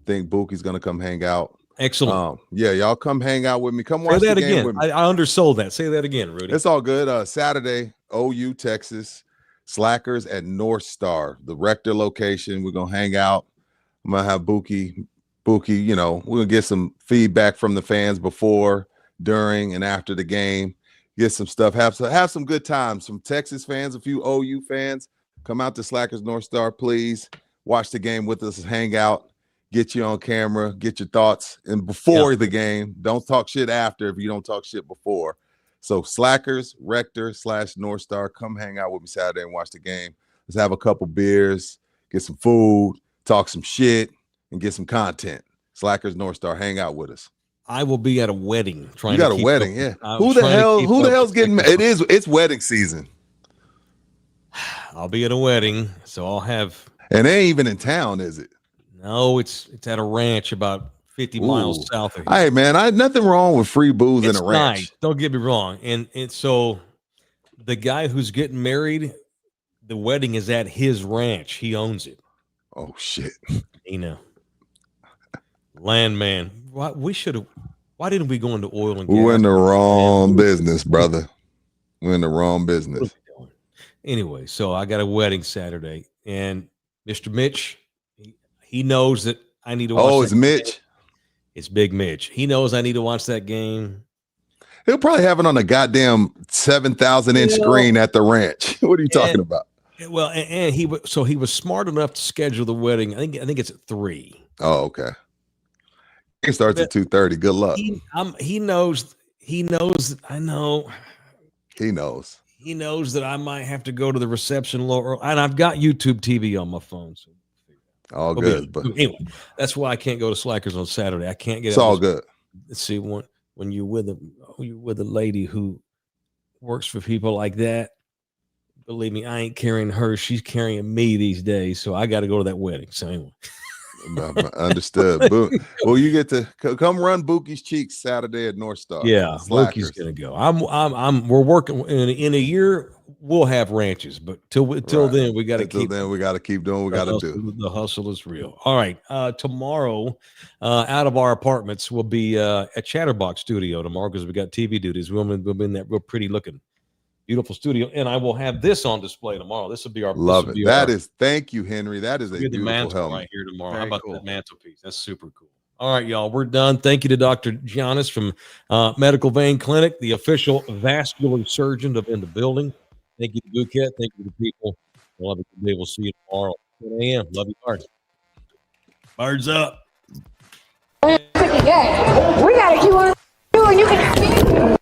I think Bookie's going to come hang out. Excellent. Y'all come hang out with me. Come watch that the game again. with me. I undersold that. Say that again, Rudy. It's all good. Saturday, OU, Texas, Slackers at North Star, the Rector location. We're going to hang out. I'm going to have Bookie, you know, we're going to get some feedback from the fans before, during, and after the game. Get some stuff. Have some good times. Some Texas fans, a few OU fans. Come out to Slackers North Star, please. Watch the game with us, hang out, get you on camera, get your thoughts. And before the game, don't talk shit after if you don't talk shit before. So Slackers, Rector / North Star, come hang out with me Saturday and watch the game. Let's have a couple beers, get some food, talk some shit, and get some content. Slackers North Star, hang out with us. I will be at a wedding. You got a wedding, yeah. Who the hell's getting married? It's wedding season. I'll be at a wedding, so I'll have. And they ain't even in town, is it? No, it's at a ranch about 50 miles south of here. Hey, man, nothing wrong with free booze in a ranch. Nice. Don't get me wrong. And so the guy who's getting married, the wedding is at his ranch. He owns it. Oh shit. You know. Landman. Why didn't we go into oil and gas? We're in the wrong business, brother. We're in the wrong business. Anyway, so I got a wedding Saturday, and Mr. Mitch, he knows that I need to watch. Oh, it's Mitch. Game. It's Big Mitch. He knows I need to watch that game. He'll probably have it on a goddamn 7,000-inch screen at the ranch. What are you talking about? Well, and he was smart enough to schedule the wedding. I think it's at 3. Oh, okay. It starts at 2:30. Good luck. He knows. I know. He knows. He knows that I might have to go to the reception lower, and I've got YouTube TV on my phone. So good. But anyway, that's why I can't go to Slackers on Saturday. I can't get. It's all good. Let's see one. when you're with a lady who works for people like that, believe me, I ain't carrying her. She's carrying me these days. So I got to go to that wedding. So anyway. Understood. Well, you get to come run Bookie's cheeks Saturday at North Star. Yeah, Slackers. Bookie's gonna go. We're working in a year. We'll have ranches, but till then, we got to keep. Then we got to keep doing what we got to do. The hustle is real. All right. Tomorrow, out of our apartments, we'll be at Chatterbox Studio tomorrow because we got TV duties. We'll be in that real pretty looking, beautiful studio, and I will have this on display tomorrow. This will be our love it. Thank you, Henry. That is a beautiful helmet right here tomorrow. How about that mantelpiece? That's super cool. All right, y'all, we're done. Thank you to Dr. Giannis from Medical Vein Clinic, the official vascular surgeon in the building. Thank you to Bouquet. Thank you to people. Love it today. We'll see you tomorrow at 10 a.m. Love you, Birds. Birds up. We got to keep on doing. You can.